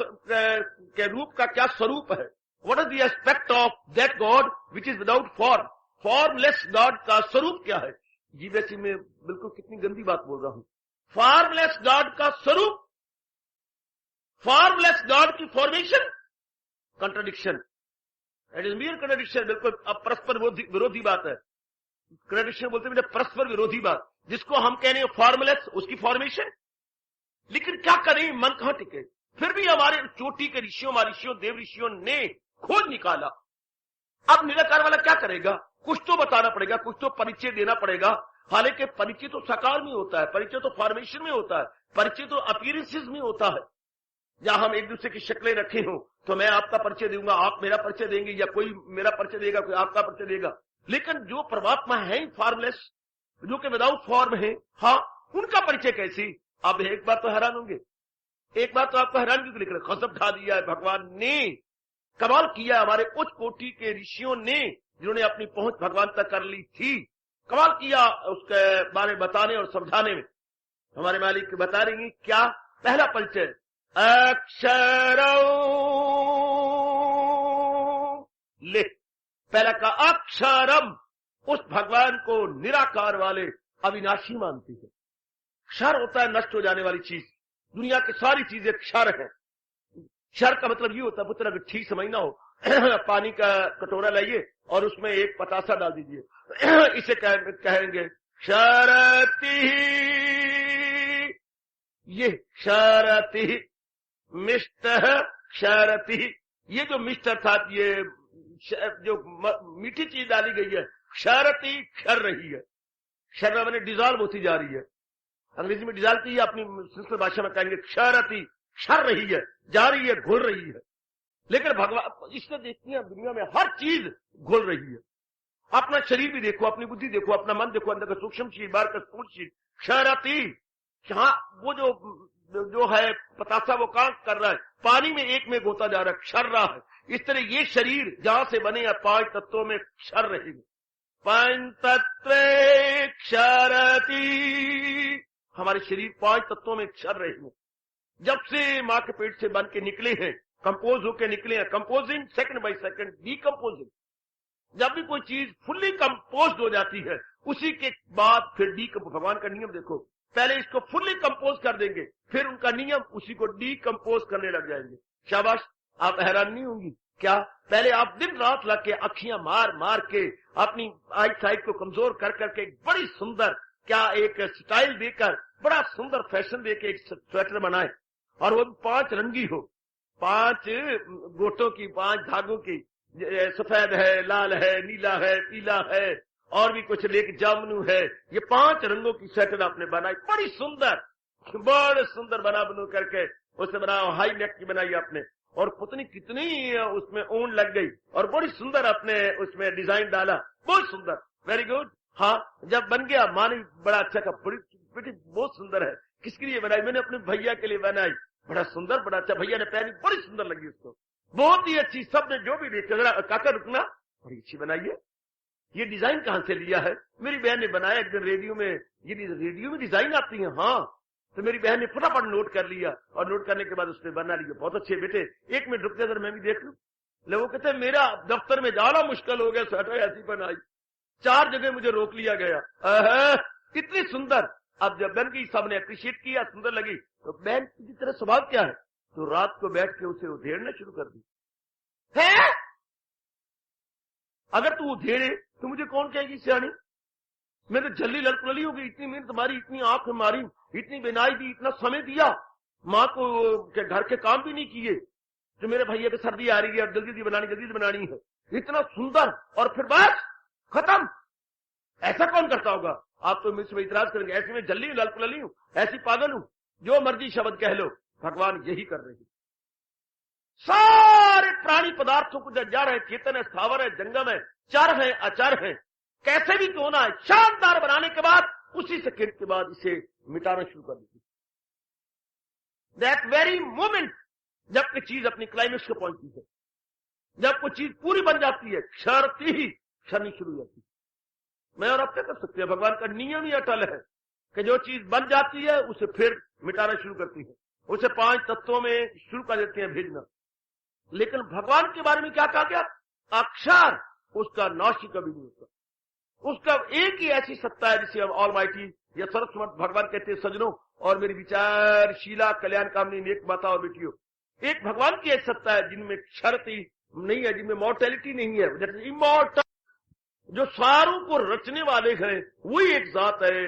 के रूप का क्या स्वरूप है। What is the aspect of that God which is without form. Formless God का स्वरूप क्या है? जी वैसे मैं बिल्कुल कितनी गंदी बात बोल रहा हूं। फॉर्मलेस गॉड का स्वरूप, फॉर्मलेस गॉड की formation, contradiction. It is मियर contradiction. बिल्कुल अब परस्पर विरोधी बात है। कंट्राडिक्शन बोलते हैं परस्पर विरोधी बात। जिसको हम कह रहे हैं फॉर्मलेस, उसकी फॉर्मेशन। लेकिन क्या करें, मन कहां टिके। फिर भी हमारे चोटी के ऋषियों, महर्षियों, देव ऋषियों ने खोज निकाला। अब निराकार वाला क्या करेगा? कुछ तो बताना पड़ेगा, कुछ तो परिचय देना पड़ेगा। हालांकि परिचय तो साकार में होता है, परिचय तो फॉर्मेशन में होता है, परिचय तो अपीयरेंसेस में होता है। या हम एक दूसरे की शक्लें रखे हों तो मैं आपका परिचय दूंगा, आप मेरा परिचय देंगे, या कोई मेरा परिचय देगा, कोई आपका परिचय देगा। लेकिन जो परमात्मा है फॉर्मलेस, जो कि विदाउट फॉर्म है, हाँ, उनका परिचय कैसी? अब एक बात तो हैरान होंगे, एक बात तो आपको हैरान क्यों लिख रहे, गजब ढा दिया है भगवान ने, कमाल किया हमारे उच्च कोटि के ऋषियों ने, जिन्होंने अपनी पहुंच भगवान तक कर ली थी। कमाल किया उसके बारे में बताने और समझाने में। हमारे मालिक बता रही हैं क्या? पहला परिचय अक्षरम। ले, पहला का अक्षरम, उस भगवान को निराकार वाले अविनाशी मानती है। क्षर होता है नष्ट हो जाने वाली चीज। दुनिया की सारी चीजें क्षर है। क्षर का मतलब ये होता है, पुत्र अगर ठीक समझना हो, पानी का कटोरा लाइए और उसमें एक पतासा डाल दीजिए, इसे कहेंगे क्षरति। ये क्षरति, मिष्ट क्षरति। ये जो मिष्ट अर्थात ये जो मीठी चीज डाली गई है, क्षरति, क्षर रही है। क्षर मैंने डिजॉल्व होती जा रही है। अंग्रेजी में डिजॉल्व की, अपनी संस्कृत भाषा में कहेंगे क्षरति, क्षर रही है, जा रही है, घुल रही है। लेकिन भगवान इसने देखती है दुनिया में हर चीज घुल रही है। अपना शरीर भी देखो, अपनी बुद्धि देखो, अपना मन देखो, अंदर का सूक्ष्म चीज, बाहर का स्थूल चीज। क्षरति, हाँ, वो जो है पतासा वो काम कर रहा है, पानी में एक में गोता जा रहा है, क्षर रहा है। इस तरह ये शरीर जहां से बने या 5 तत्वों में क्षर रहेंगे। पंचतत्वे क्षरति, हमारे शरीर 5 तत्वों में क्षर रहेंगे। जब से मां के पेट से बन के निकले हैं, कंपोज होकर निकले हैं, कंपोजिंग सेकंड बाय सेकंड, डीकंपोजिंग। जब भी कोई चीज फुल्ली कंपोज हो जाती है, उसी के बाद फिर भगवान का नियम देखो, पहले इसको फुल्ली कंपोज कर देंगे, फिर उनका नियम उसी को डीकंपोज करने लग जाएंगे। शाबाश, आप हैरान नहीं होंगी क्या? पहले आप दिन रात लग के अखियां मार मार के अपनी आई साइड को कमजोर कर करके एक बड़ी सुंदर, क्या एक स्टाइल देकर, बड़ा सुंदर फैशन देके एक स्वेटर बनाए, और वो 5 रंगी हो, 5 गोटों की, 5 धागों की, सफेद है, लाल है, नीला है, पीला है, और भी कुछ लेके जामुनु है। ये 5 रंगों की स्वेटर आपने बनाई, बड़ी सुंदर, बड़े सुंदर बना बनू करके उसे बनाओ। हाई नेक की बनाई आपने, और पत्नी कितनी उसमें ऊन लग गई, और बड़ी सुंदर आपने उसमें डिजाइन डाला, बहुत सुंदर, वेरी गुड। हाँ, जब बन गया, माने बड़ा अच्छा का, बेटी बहुत सुंदर है। किसके लिए बनाई? मैंने अपने भैया के लिए बनाई, बड़ा सुंदर, बड़ा अच्छा। भैया ने पहनी, बड़ी सुंदर लगी उसको, बहुत ही अच्छी। सबने जो भी देखा, काका रुकना, बड़ी अच्छी बनाई है। ये डिजाइन कहां से लिया है? मेरी बहन ने बनाया एक दिन रेडियो में। ये रेडियो में डिजाइन आती है? हाँ, तो मेरी बहन ने फटाफट नोट कर लिया और नोट करने के बाद उसने बना लिया। बहुत अच्छे बेटे, 1 मिनट रुक जा जरा मैं भी देख लूं। लोगों कहते मेरा दफ्तर में जाना मुश्किल हो गया, स्वेटर ऐसी बनाई, 4 जगह मुझे रोक लिया गया। कितनी सुंदर। अब जब बहन की सबने अप्रिशिएट किया, सुंदर लगी, तो बहन की तरह स्वभाव क्या है, तो रात को बैठ के उसे उधेड़ना शुरू कर दी है। अगर तू उधेड़े तो मुझे कौन कहेगी सियानी, मैं तो जल्दी लड़कुलली हो गई, इतनी मेहनत मारी, इतनी आंख मारी, इतनी बिनाई दी, इतना समय दिया, माँ को घर के काम भी नहीं किए, जो मेरे भैया पे सर्दी आ रही है और जल्दी जल्दी बनानी है, इतना सुंदर, और फिर बस खत्म। ऐसा कौन करता होगा? आप तो मुझसे इतराज करेंगे, ऐसे में जल्दी लड़कुलली हूं, ऐसी पागल हूं, जो मर्जी शब्द कह लो, भगवान यही कर रहे हैं। सारे प्राणी पदार्थों को जड़ है, चेतन है, स्थावर है, जंगम है, चर है, अचर है, कैसे भी क्यों ना है, शानदार बनाने के बाद उसी सेकंड के बाद इसे मिटाना शुरू कर देती। दैट वेरी मोमेंट जब कोई चीज अपनी क्लाइमेक्स को पहुंचती है, जब कोई चीज पूरी बन जाती है, क्षरती ही क्षरनी शुरू हो जाती है। मैं और आप क्या कर सकते हैं? भगवान का नियम ही अटल है कि जो चीज बन जाती है उसे फिर मिटाना शुरू करती है, उसे 5 तत्वों में शुरू कर देते हैं भेजना। लेकिन भगवान के बारे में क्या कहा गया? अक्षर, उसका नाश ही कभी नहीं होता। उसका एक ही ऐसी सत्ता है जिसे हम ऑलमाइटी या सर्वसमर्थ भगवान कहते हैं। सज्जनों और मेरी विचारशीला कल्याण कामनी नेक माता और बेटियों, एक भगवान की ऐसी सत्ता है जिनमें क्षरती नहीं है, जिनमें मॉर्टेलिटी नहीं है, दैट इज इमॉर्टल। जो सारों को रचने वाले हैं वही एक जात है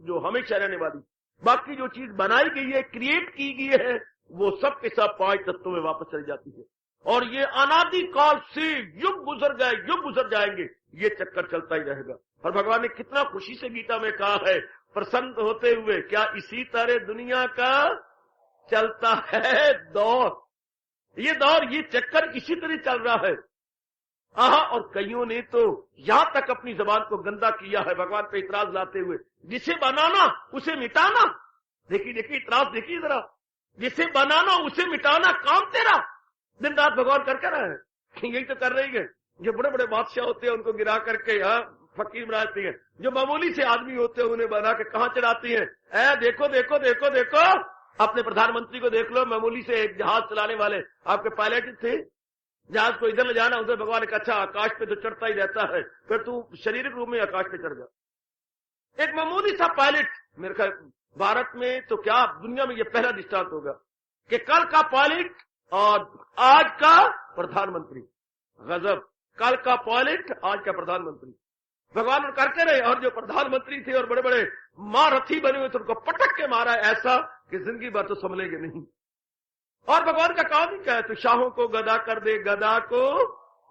जो हमेशा रहने वाली। बाकी जो चीज बनाई गई है, क्रिएट की गई है, वो सब के सब 5 तत्वों में वापस चली जाती है। और ये अनादि काल से युग गुजर गए, युग गुजर जाएंगे, ये चक्कर चलता ही रहेगा। और भगवान ने कितना खुशी से गीता में कहा है, प्रसन्न होते हुए, क्या इसी तरह दुनिया का चलता है दौर, ये दौर, ये चक्कर इसी तरह चल रहा है। और कईयों ने तो यहां तक अपनी जबान को गंदा किया है भगवान पे इतराज लाते हुए, जिसे बनाना उसे मिटाना। देखिए इतराज देखिए जरा, जिसे बनाना उसे मिटाना काम तेरा। दिन रात भगवान कर रहे हैं, यही तो कर रही है। जो बड़े बड़े बादशाह होते हैं उनको गिरा करके फकीर बनाती है, जो मामूली से आदमी होते हैं उन्हें बना के कहां चढ़ाती है। देखो देखो देखो देखो, अपने प्रधानमंत्री को देख लो, मामूली से एक जहाज चलाने वाले आपके पायलट थे, जहाज को इधर ले जाना, उधर भगवान ने कहा अच्छा आकाश पे तो चढ़ता ही रहता है, फिर तू शारीरिक रूप में आकाश पे चढ़ जा। एक मामूली सा पायलट, मेरे ख्याल भारत में तो क्या दुनिया में ये पहला दृष्टांत होगा कि कल का पायलट और आज का प्रधानमंत्री। गजब, कल का पायलट आज का प्रधानमंत्री। भगवान करते रहे, और जो प्रधानमंत्री थे और बड़े बड़े महारथी बने हुए थे उनको पटक के मारा ऐसा कि जिंदगी भर तो संभलेंगे नहीं। और भगवान का काम ही क्या है? तो शाहों को गदा कर दे, गदा को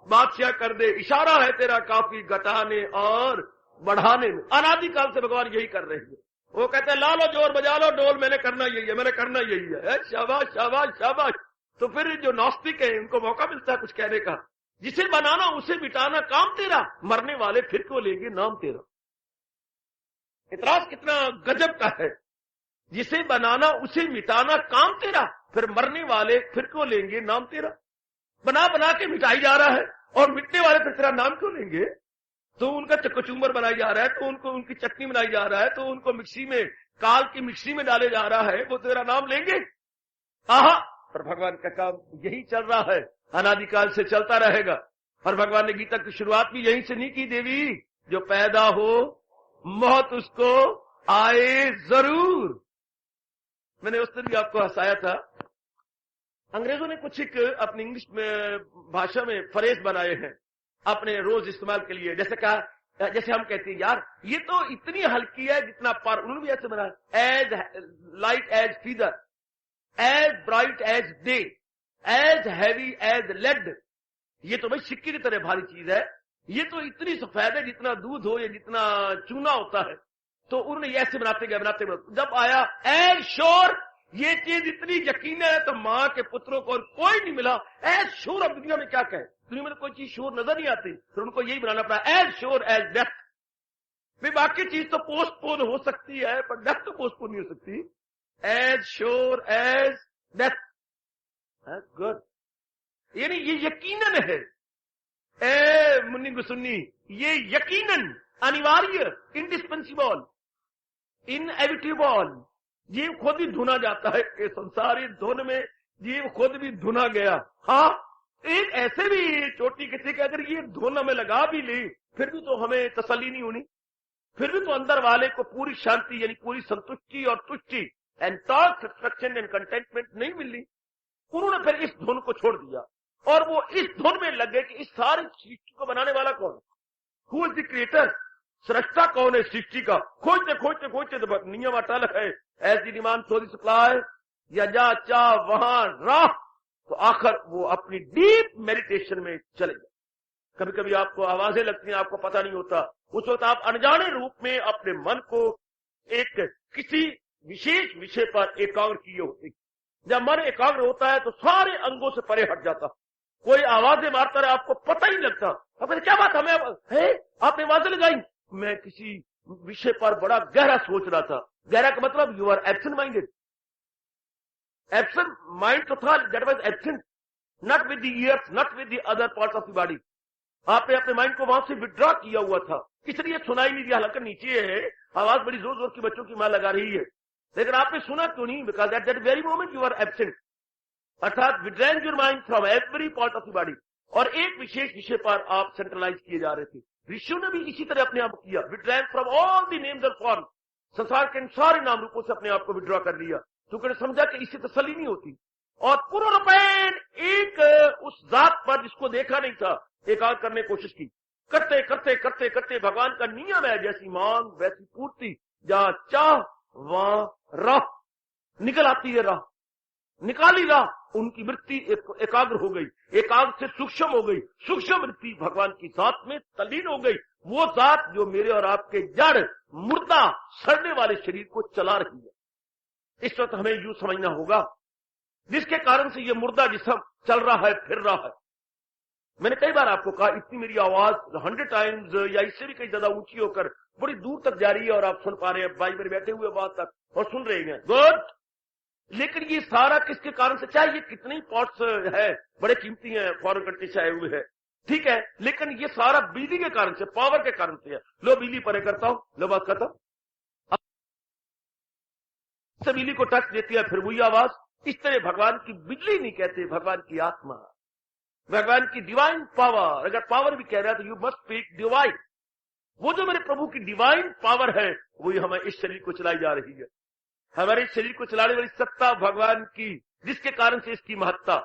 बादशाह कर दे, इशारा है तेरा काफी घटाने और बढ़ाने में। अनादिकाल से भगवान यही कर रहे हैं। वो कहते हैं ला लो जोर बजा लो डोल, मैंने करना यही है, मैंने करना यही है। शाबाश शाबाश शाबाश। तो फिर जो नास्तिक है उनको मौका मिलता है कुछ कहने का, जिसे बनाना उसे मिटाना काम तेरा, मरने वाले फिर क्यों लेंगे नाम तेरा। इतराज कितना गजब का है, जिसे बनाना उसे मिटाना काम तेरा, फिर मरने वाले फिर क्यों लेंगे नाम तेरा। बना बना के मिटाई जा रहा है और मिटने वाले फिर तेरा नाम क्यों लेंगे। तो उनका कचूमर बनाई जा रहा है, तो उनको उनकी चटनी बनाई जा रहा है, तो उनको मिक्सी में काल की मिक्सी में डाले जा रहा है, वो तेरा नाम लेंगे। पर भगवान का काम यही चल रहा है, अनादिकाल से चलता रहेगा। और भगवान ने गीता की शुरुआत भी यहीं से नहीं की, देवी जो पैदा हो मौत उसको आए जरूर। मैंने उस दिन भी आपको हंसाया था, अंग्रेजों ने कुछ एक अपनी इंग्लिश में भाषा में फ्रेज बनाए हैं अपने रोज इस्तेमाल के लिए। जैसे कहा, जैसे हम कहते हैं यार ये तो इतनी हल्की है जितना पार, उन्होंने भी ऐसे बनाया, as light as feather, as bright as day, as heavy as lead. ये तो भाई सिक्के की तरह भारी चीज है, ये तो इतनी सफेद है जितना दूध हो या जितना चूना होता है। तो उन्होंने ऐसे बनाते गए बनाते गए, जब आया एज श्योर, ये चीज इतनी यकीन है तो मां के पुत्रों को और कोई नहीं मिला। एज श्योर अब दुनिया में क्या कहे, दुनिया में कोई चीज श्योर नजर नहीं आती, फिर उनको यही बनाना पड़ा, एज श्योर एज डेथ। भाई बाकी चीज तो पोस्टपोन हो सकती है पर डेथ तो पोस्टपोन नहीं हो सकती। As sure as death, good, यानी ये यकीनन है। ए मुन्नी गुसुन्नी, ये यकीनन अनिवार्य, इंडिस्पेंसिबल, इनएविटेबल, जीव खुद ही धुना जाता है कि संसारी धुन में जीव खुद भी धुना गया। हाँ, एक ऐसे भी चोटी किसी के अगर ये धुन हमें लगा भी ली फिर भी तो हमें तसल्ली नहीं होनी, फिर भी तो अंदर वाले को पूरी शांति यानी पूरी संतुष्टि और तुष्टि and total satisfaction and contentment नहीं मिली। उन्होंने फिर इस धुन को छोड़ दिया और वो इस धुन में लग गए कि इस सारी सृष्टि को बनाने वाला कौन है, हु इज द क्रिएटर, सृष्टा कौन है सृष्टि का। खोजते खोजते खोजते तो नियम अटल है, as the demand so the supply, या जा चाह वहां राह, तो आखिर वो अपनी डीप मेडिटेशन में चले गए। कभी कभी आपको आवाजें लगती हैं, आपको पता नहीं होता, उस वक्त आप अनजाने रूप में अपने मन को एक किसी विशेष विषय पर एकाग्र किए होते। जब मन एकाग्र होता है तो सारे अंगों से परे हट जाता, कोई आवाजें मारता रहे आपको पता ही लगता। अब क्या बात हमें है, आपने आवाजें लगाई, मैं किसी विषय पर बड़ा गहरा सोच रहा था। गहरा का मतलब you are absent minded. Absent mind तो था, that was absent, not with the ears, not with the other parts of the body. आपने अपने माइंड को वहां से विड्रॉ किया हुआ था, इसलिए सुनाई नहीं दिया। हालांकि नीचे है, आवाज बड़ी जोर जोर की बच्चों की मां लगा रही है, लेकिन आपने सुना क्यों नहीं? Because at that very moment you are absent, अर्थात withdrawn your mind from every part of the body, और एक विशेष विषय पर आप सेंट्रलाइज किए जा रहे थे। ऋषियों ने भी इसी तरह अपने आप किया, withdrawn from all the names and form, संसार के सारे नाम रूपों से अपने आप को विड्रॉ कर लिया, क्योंकि समझा कि इससे तसल्ली नहीं होती। और पूर्णपेण एक उस जात पर जिसको देखा नहीं था एकाग्र करने की कोशिश की, करते करते करते करते भगवान का नियम है, जैसी मांग वैसी पूर्ति, जहां चाह वहां राह, निकल आती है राह, निकाली राह, उनकी वृत्ति एकाग्र हो गई, एकाग्र से सूक्ष्म हो गई, सूक्ष्म वृत्ति भगवान की जात में तल्लीन हो गई, वो जात जो मेरे और आपके जड़ मुर्दा सड़ने वाले शरीर को चला रही है। इस वक्त हमें यूं समझना होगा, जिसके कारण से ये मुर्दा जिस्म चल रहा है, फिर रहा है। मैंने कई बार आपको कहा, इतनी मेरी आवाज 100 टाइम्स या इससे भी कई ज्यादा ऊंची होकर बड़ी दूर तक जा रही है और आप सुन पा रहे हैं, भाई मेरे बैठे हुए बात तक और सुन रहे हैं, गुड। लेकिन ये सारा किसके कारण से, चाहे ये कितनी पॉट्स है, बड़े कीमती हैं, फॉरेन कंट्री से आए हुए हैं, ठीक है, लेकिन ये सारा बिजली के कारण से, पावर के कारण से है। लो बिजली परे करता हूं, लो बात करता हूं, बिजली को टच देती है, फिर वही आवाज। इस तरह भगवान की बिजली नहीं कहते, भगवान की आत्मा, भगवान की डिवाइन पावर। अगर पावर भी कह रहा है तो यू मस्ट स्पीक डिवाइन। वो जो मेरे प्रभु की डिवाइन पावर है, वही हमें इस शरीर को चलाई जा रही है। हमारे शरीर को चलाने वाली सत्ता भगवान की, जिसके कारण से इसकी महत्ता,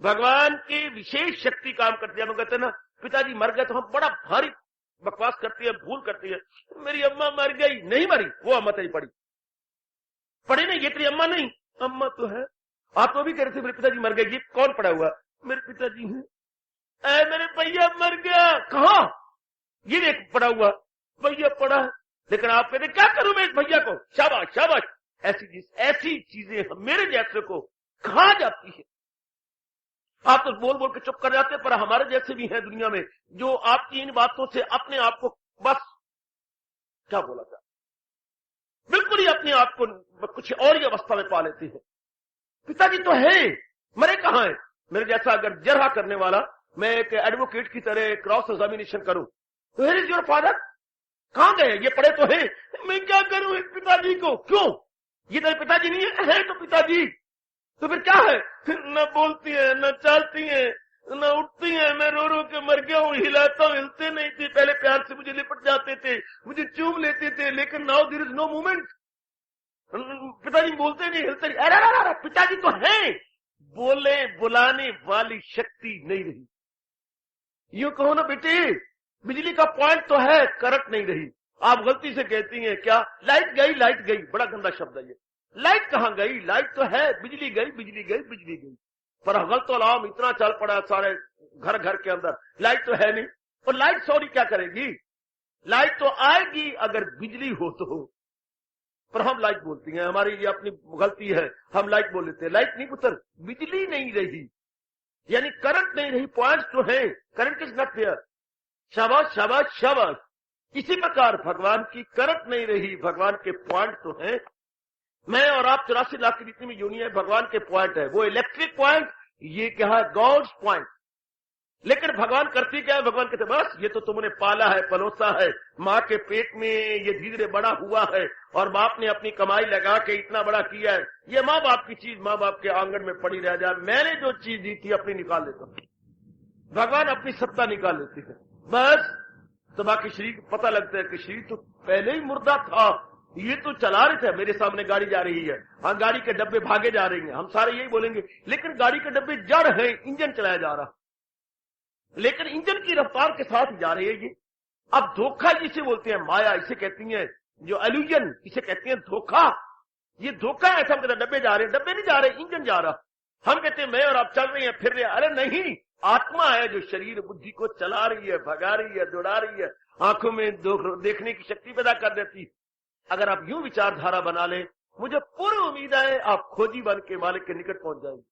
भगवान की विशेष शक्ति काम करती है। हम कहते हैं ना, पिताजी मर गए, तो हम बड़ा भारी बकवास करते हैं, भूल करते हैं, मेरी अम्मा मर गई। नहीं मरी, वो अम्मा तेरी पड़ी पड़ी नहीं, ये तेरी अम्मा नहीं, अम्मा तो है। आप तो भी कह रहे थे मेरे पिताजी मर गए, ये कौन पड़ा हुआ? मेरे पिताजी हैं। मेरे भैया मर गया, कहा? ये देख पड़ा हुआ, भैया पड़ा। लेकिन आप कहते क्या करूं मैं इस भैया को? शाबाश शाबाश। ऐसी चीजें मेरे जैसे को कहा जाती है। आप तो बोल बोल के चुप कर जाते हैं, पर हमारे जैसे भी हैं दुनिया में, जो आपकी इन बातों से अपने आप को बस क्या बोला था, बिल्कुल ही अपने आप को कुछ और ही अवस्था में पा लेते हैं। पिताजी तो है, मरे कहां है? मेरे जैसा अगर जरहा करने वाला, मैं एक एडवोकेट की तरह क्रॉस एग्जामिनेशन करूं, तो वेयर इज योर फादर? कहां गए? ये पड़े तो है, मैं क्या करूं इस पिताजी को? क्यों? ये तेरे पिताजी नहीं है तो पिताजी तो फिर क्या है? फिर न बोलती है, न चलती है, न उठती है। मैं रो रो के मर गया हूं, हिलाता हूं, हिलते नहीं थे। पहले प्यार से मुझे लिपट जाते थे, मुझे चूम लेते थे, लेकिन now there is no movement. पिताजी बोलते नहीं, हिलते नहीं। अरे पिताजी तो है, बोले बुलाने वाली शक्ति नहीं रही। यूं कहो ना बेटे, बिजली का पॉइंट तो है, करंट नहीं रही। आप गलती से कहती हैं क्या, लाइट गई, लाइट गई, बड़ा गंदा शब्द है ये। लाइट कहां गई? लाइट तो है, बिजली गई, बिजली गई, बिजली गई। पर गलत अलार्म इतना चल पड़ा सारे घर घर के अंदर, लाइट तो है नहीं। और लाइट सॉरी क्या करेगी? लाइट तो आएगी अगर बिजली हो तो। पर हम लाइट बोलती हैं, हमारी ये अपनी गलती है, हम लाइट बोल लेते हैं। लाइट नहीं पुत्र, बिजली नहीं रही, यानी करंट नहीं रही। पॉइंट तो है, करंट इज नॉट देयर। शाबाश शाबाश शाबाश। इसी प्रकार भगवान की करंट नहीं रही, भगवान के पॉइंट तो है। मैं और आप 84 लाख की जितनी भी यूनियन है, भगवान के पॉइंट है। वो इलेक्ट्रिक पॉइंट, ये क्या है? God's point. लेकिन भगवान करती क्या है, भगवान कहते बस ये तो तुमने पाला है, पलोसा है, माँ के पेट में ये धीरे बड़ा हुआ है और बाप ने अपनी कमाई लगा के इतना बड़ा किया है, ये माँ बाप की चीज माँ बाप के आंगन में पड़ी रह जाए, मैंने जो चीज दी थी अपनी निकाल लेता हूं। भगवान अपनी सत्ता निकाल लेती है बस। तो बाकी शरीर को पता लगता है कि शरीर तो पहले ही मुर्दा था, ये तो चला रहे थे, मेरे सामने गाड़ी जा रही है, हाँ गाड़ी के डब्बे भागे जा रहे हैं, हम सारे यही बोलेंगे, लेकिन गाड़ी के डब्बे जड़ है, इंजन चलाया जा रहा, लेकिन इंजन की रफ्तार के साथ जा रही है ये। अब धोखा जिसे बोलते हैं, माया इसे कहती है, जो एल्यूजन इसे कहते हैं धोखा, ये धोखा है। ऐसा हम कहते हैं डब्बे जा रहे हैं, डब्बे नहीं जा रहे, इंजन जा रहा। हम कहते हैं मैं और आप चल रहे हैं, फिर रहे हैं, अरे नहीं, आत्मा है जो शरीर बुद्धि को चला रही है, भगा रही है, दौड़ा रही है, आंखों में देखने की शक्ति पैदा कर देती। अगर आप यूं विचारधारा बना ले, मुझे पूरी उम्मीद है आप खोजी बन के मालिक के निकट पहुंच जाएंगे।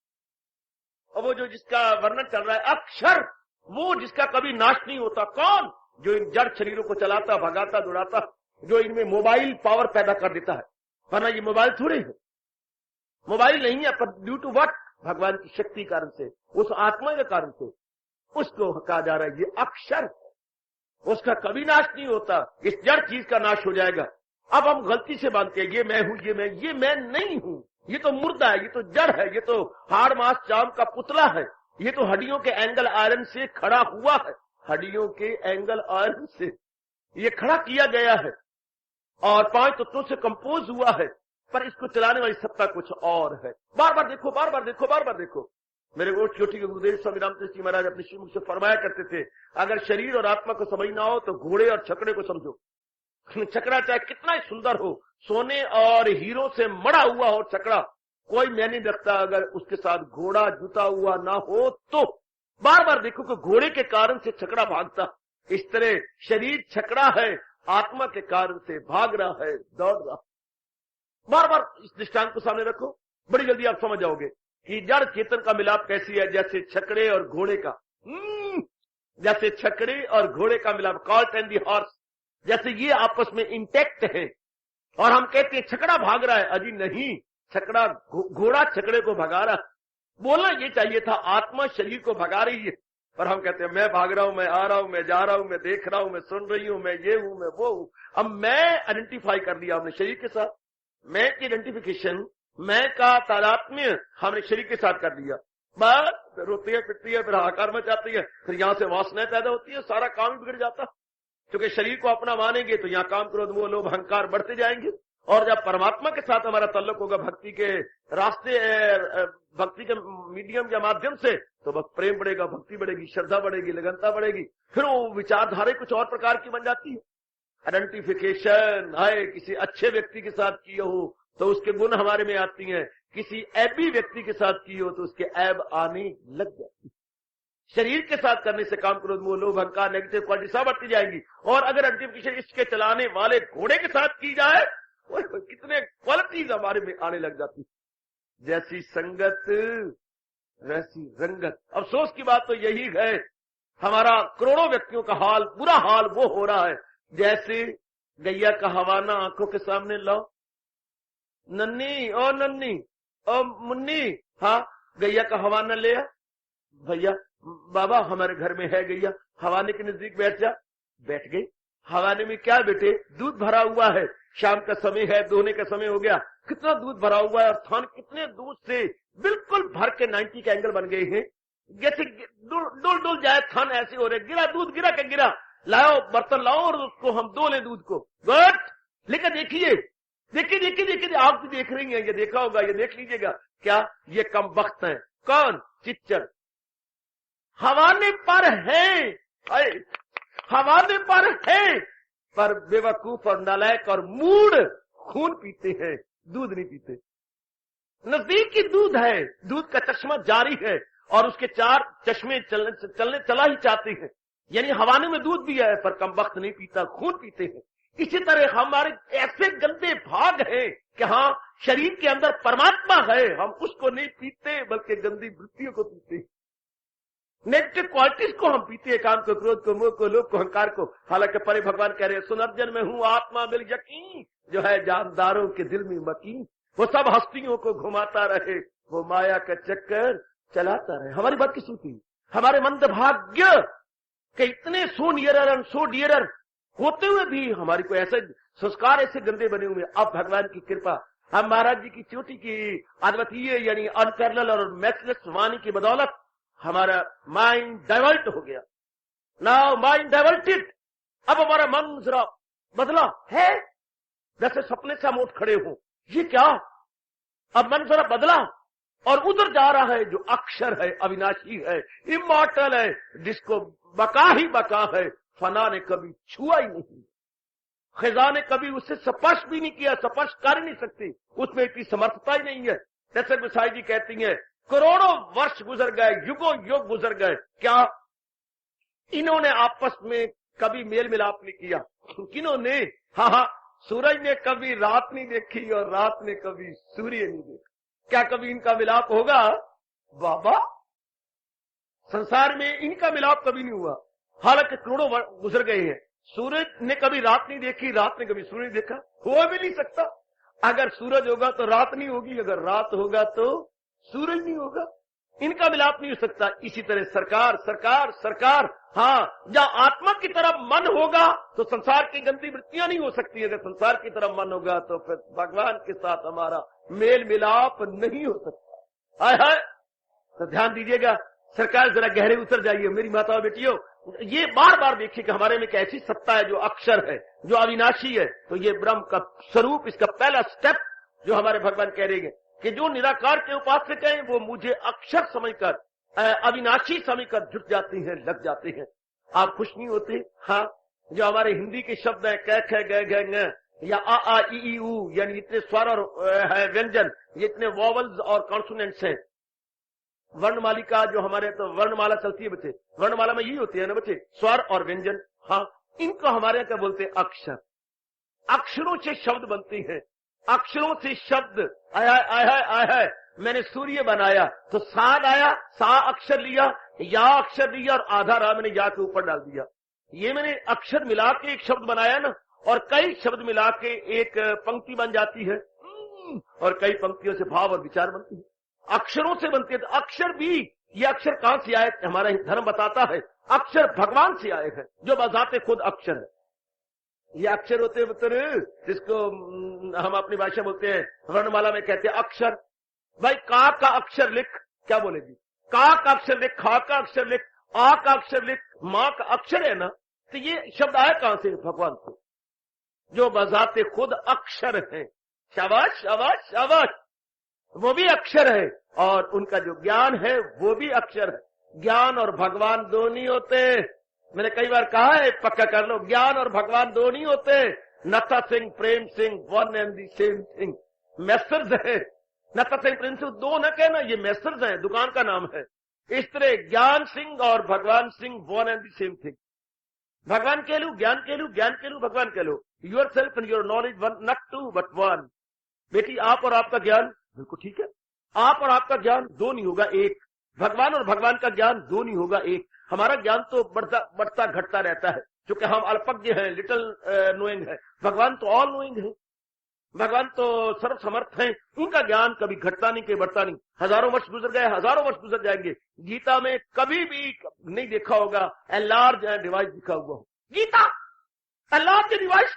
और वो जो जिसका वर्णन चल रहा है अक्षर, वो जिसका कभी नाश नहीं होता, कौन? जो इन जड़ शरीरों को चलाता, भगाता, दौड़ाता, जो इनमें मोबाइल पावर पैदा कर देता है। वरना ये मोबाइल थोड़े है, मोबाइल नहीं है, पर ड्यू टू व्हाट? भगवान की शक्ति कारण से, उस आत्मा के कारण से उसको कहा जा रहा है ये अक्षर, उसका कभी नाश नहीं होता, इस जड़ चीज का नाश हो जाएगा। अब हम गलती से मानते हैं ये मैं हूं, ये मैं नहीं हूं, ये तो मुर्दा है, ये तो जड़ है, ये तो हाड़ मांस चाम का पुतला है, ये तो हड्डियों के एंगल आयरन से खड़ा हुआ है, हड्डियों के एंगल आयरन से ये खड़ा किया गया है और 5 तत्वों से कंपोज हुआ है, पर इसको चलाने वाली सत्ता कुछ और है। बार बार देखो, बार बार देखो, बार बार देखो। मेरे वो छोटी के गुरुदेव स्वामी रामकृष्ण जी महाराज अपने श्रीमुख से फरमाया करते थे, अगर शरीर और आत्मा को समझना हो तो घोड़े और छकड़े को समझो। छकड़ा चाहे कितना ही सुंदर हो, सोने और हीरो से मड़ा हुआ हो छकड़ा, कोई मैं नहीं रखता अगर उसके साथ घोड़ा जुता हुआ ना हो तो। बार बार देखो कि घोड़े के कारण से छकड़ा भागता, इस तरह शरीर छकड़ा है, आत्मा के कारण से भाग रहा है, दौड़ रहा। बार बार इस दृष्टांत को सामने रखो, बड़ी जल्दी आप समझ जाओगे कि जड़ चेतन का मिलाप कैसी है, जैसे छकड़े और घोड़े का, जैसे छकड़े और घोड़े का मिलाप, कॉल्ट एंड दी हॉर्स, जैसे ये आपस में इंटेक्ट है। और हम कहते हैं छकड़ा भाग रहा है, अजी नहीं, छकड़ा घोड़ा छकड़े को भगा रहा। बोलना ये चाहिए था आत्मा शरीर को भगा रही है, पर हम कहते हैं मैं भाग रहा हूं, मैं आ रहा हूं, मैं जा रहा हूं, मैं देख रहा हूं, मैं सुन रही हूं, मैं ये हूं, मैं वो हूं। अब मैं आइडेंटिफाई कर लिया हमने शरीर के साथ, मैं की आइडेंटिफिकेशन, मैं का तादात्म्य हमने शरीर के साथ कर लिया। बस रोती है, पिटती है, फिर हाहाकार मचाती है, फिर यहां से वासनाएं पैदा होती है, सारा काम ही बिगड़ जाता। क्योंकि शरीर को अपना मानेंगे तो यहाँ काम, क्रोध, मोह, लोभ, अहंकार बढ़ते जाएंगे। और जब परमात्मा के साथ हमारा ताल्लुक होगा भक्ति के रास्ते, भक्ति के मीडियम के माध्यम से, तो बस प्रेम बढ़ेगा, भक्ति बढ़ेगी, श्रद्धा बढ़ेगी, लगनता बढ़ेगी, फिर वो विचारधारा कुछ और प्रकार की बन जाती है। आइडेंटिफिकेशन है, किसी अच्छे व्यक्ति के साथ किए हो तो उसके गुण हमारे में आती हैं, किसी ऐबी व्यक्ति के साथ किए हो तो उसके ऐब आने लग जाती है। शरीर के साथ करने से काम, क्रोध, मोह, लोभ, अहंकार, नेगेटिव क्वालिटी सब बढ़ती जाएंगी। और अगर आइडेंटिफिकेशन इसके चलाने वाले घोड़े के साथ की जाए, कितने क्वालिटीज हमारे में आने लग जाती। जैसी संगत वैसी रंगत। अफसोस की बात तो यही है, हमारा करोड़ों व्यक्तियों का हाल, बुरा हाल वो हो रहा है जैसे गैया का हवाना आंखों के सामने लाओ, नन्नी ओ मुन्नी, हाँ गैया का हवाना ले आ, भैया बाबा हमारे घर में है गैया, हवाने के नजदीक बैठ जा, बैठ गई। हवाने में क्या बेटे, दूध भरा हुआ है, शाम का समय है, दोने का समय हो गया, कितना दूध भरा हुआ है, और थान कितने दूध से बिल्कुल भर के 90 के एंगल बन गए हैं, जैसे डुल जाए थान ऐसे हो रहे, गिरा दूध, गिरा के गिरा, लाओ बर्तन लाओ और उसको हम दो ले दूध को, गुड। लेकिन देखिए देखिए देखिए देखिए, आप भी देख रही हैं, ये देखा होगा, ये देख लीजिएगा, क्या ये कम वक्त है, कौन? चिच्चर हवाने पर है, हवाने पर है, पर बेवकूफ और नालायक और मूड खून पीते हैं, दूध नहीं पीते। नजदीक की दूध है, दूध का चश्मा जारी है और उसके 4 चश्मे चला ही चाहते हैं, यानी हवाने में दूध भी है पर कम वक्त नहीं पीता, खून पीते हैं। इसी तरह हमारे ऐसे गंदे भाग हैं कि हाँ शरीर के अंदर परमात्मा है, हम उसको नहीं पीते बल्कि गंदी वृत्तियों को पीते हैं, नेगेटिव क्वालिटीज को हम पीते हैं, काम को, क्रोध को, मोह को, लोभ को, अहंकार को। हालांकि परे भगवान कह रहे हैं, सुनर्जन में हूं आत्मा बिल यकीन, जो है जानदारों के दिल में मकीन, वो सब हस्तियों को घुमाता रहे, वो माया का चक्कर चलाता रहे। हमारी बात की सुनती, हमारे मंदभाग्य के इतने सो नियरर एंड सो डियरर होते हुए भी हमारी को ऐसे संस्कार ऐसे गंदे बने हुए। अब भगवान की कृपा, हम महाराज जी की चोटी की अद्वितीय यानी अनपैरेलल और मैचलेस वाणी की बदौलत हमारा माइंड डाइवर्ट हो गया। Now mind diverted. अब हमारा मन जरा बदला है, जैसे सपने से हम उठ खड़े हो, ये क्या? अब मन जरा बदला और उधर जा रहा है जो अक्षर है, अविनाशी है, इमॉर्टल है, जिसको बका ही बका है, फना ने कभी छुआ ही नहीं, खिजा ने कभी उससे स्पर्श भी नहीं किया, स्पर्श कर नहीं सकती, उसमें इतनी समर्थता ही नहीं है। जैसे गोसाई जी कहती हैं, करोड़ों वर्ष गुजर गए, युगों युग गुजर गए, क्या इन्होंने आपस में कभी मेल मिलाप नहीं किया? किन्होंने? हाँ, सूरज ने कभी रात नहीं देखी और रात ने कभी सूर्य नहीं देखा। क्या कभी इनका मिलाप होगा? बाबा, संसार में इनका मिलाप कभी नहीं हुआ। हालांकि करोड़ों गुजर गए हैं, सूरज ने कभी रात नहीं देखी, रात ने कभी सूर्य नहीं देखा, हो भी नहीं सकता। अगर सूरज होगा तो रात नहीं होगी, अगर रात होगा तो सूरज नहीं होगा, इनका मिलाप नहीं हो सकता। इसी तरह सरकार सरकार सरकार, हाँ, जहां आत्मा की तरफ मन होगा तो संसार की गंदी वृत्तियां नहीं हो सकती। अगर संसार की तरफ मन होगा तो फिर भगवान के साथ हमारा मेल मिलाप नहीं हो सकता। हाय हाय, तो ध्यान दीजिएगा, सरकार जरा गहरे उतर जाइए मेरी माताओं बेटियों। ये बार बार देखिए कि हमारे में एक ऐसी सत्ता है जो अक्षर है, जो अविनाशी है। तो ये ब्रह्म का स्वरूप, इसका पहला स्टेप जो हमारे भगवान कह रहे हैं कि जो निराकार के उपासक हैं वो मुझे अक्षर समझकर, अविनाशी समझकर जुट जाते हैं, लग जाते हैं। आप खुश नहीं होते? हाँ, जो हमारे हिंदी के शब्द है क ख ग घ ङ या आ आ ई ऊ, यानी इतने स्वर और व्यंजन, ये इतने वॉवल्स और कॉन्सोनेंट्स हैं। वर्णमालिका जो हमारे तो वर्णमाला चलती है बच्चे, वर्णमाला में यही होती है ना बच्चे, स्वर और व्यंजन। हाँ, इनको हमारे यहाँ क्या बोलते हैं? अक्षर। अक्षरों से शब्द बनते हैं, अक्षरों से शब्द आया आया आया। मैंने सूर्य बनाया तो साग आया, सा अक्षर लिया, या अक्षर लिया और आधा रा मैंने या के ऊपर डाल दिया। ये मैंने अक्षर मिला के एक शब्द बनाया ना, और कई शब्द मिला के एक पंक्ति बन जाती है, और कई पंक्तियों से भाव और विचार बनती है। अक्षरों से बनती है। तो अक्षर भी, ये अक्षर कहां से आए? हमारा धर्म बताता है अक्षर भगवान से आए हैं, जो बजाते खुद अक्षर है। ये अक्षर होते हैं जिसको हम अपनी भाषा बोलते हैं, वर्णमाला में कहते हैं अक्षर। भाई का अक्षर लिख, क्या बोलेगी? का अक्षर लिख, खा का अक्षर लिख, आ का अक्षर लिख, मां का अक्षर है ना। तो ये शब्द आया कहां से? भगवान से, जो बजाते खुद अक्षर है। शाबाश शाबाश शाबाश, वो भी अक्षर है और उनका जो ज्ञान है वो भी अक्षर है। ज्ञान और भगवान दो नहीं होते। मैंने कई बार कहा है, पक्का कर लो, ज्ञान और भगवान दो नहीं होते। Natha Singh, Prem Singh, one and the same thing. Messrs है, नथा सिंह प्रेम सिंह दो न कहना, ये मैसर्स है, दुकान का नाम है। इस तरह ज्ञान सिंह और भगवान Singh, one and the same thing. भगवान कह लू, ज्ञान कह लू, ज्ञान कह लू, भगवान कह लो। Yourself and your knowledge one, not two but one. बेटी, आप और आपका ज्ञान बिल्कुल ठीक है, आप और आपका ज्ञान दो नहीं होगा, एक। भगवान और भगवान का ज्ञान दो नहीं होगा, एक। हमारा ज्ञान तो बढ़ता घटता रहता है, क्योंकि हम अल्पज्ञ हैं, लिटिल नोइंग है। भगवान तो ऑल नोइंग है, भगवान तो सर्व समर्थ है। उनका ज्ञान कभी घटता नहीं, कभी बढ़ता नहीं। हजारों वर्ष गुजर गए, हजारों वर्ष गुजर जाएंगे, गीता में कभी भी नहीं देखा होगा एनलार्ज एंड रिवाइज लिखा हुआ हो। गीता एनलार्ज रिवाइज,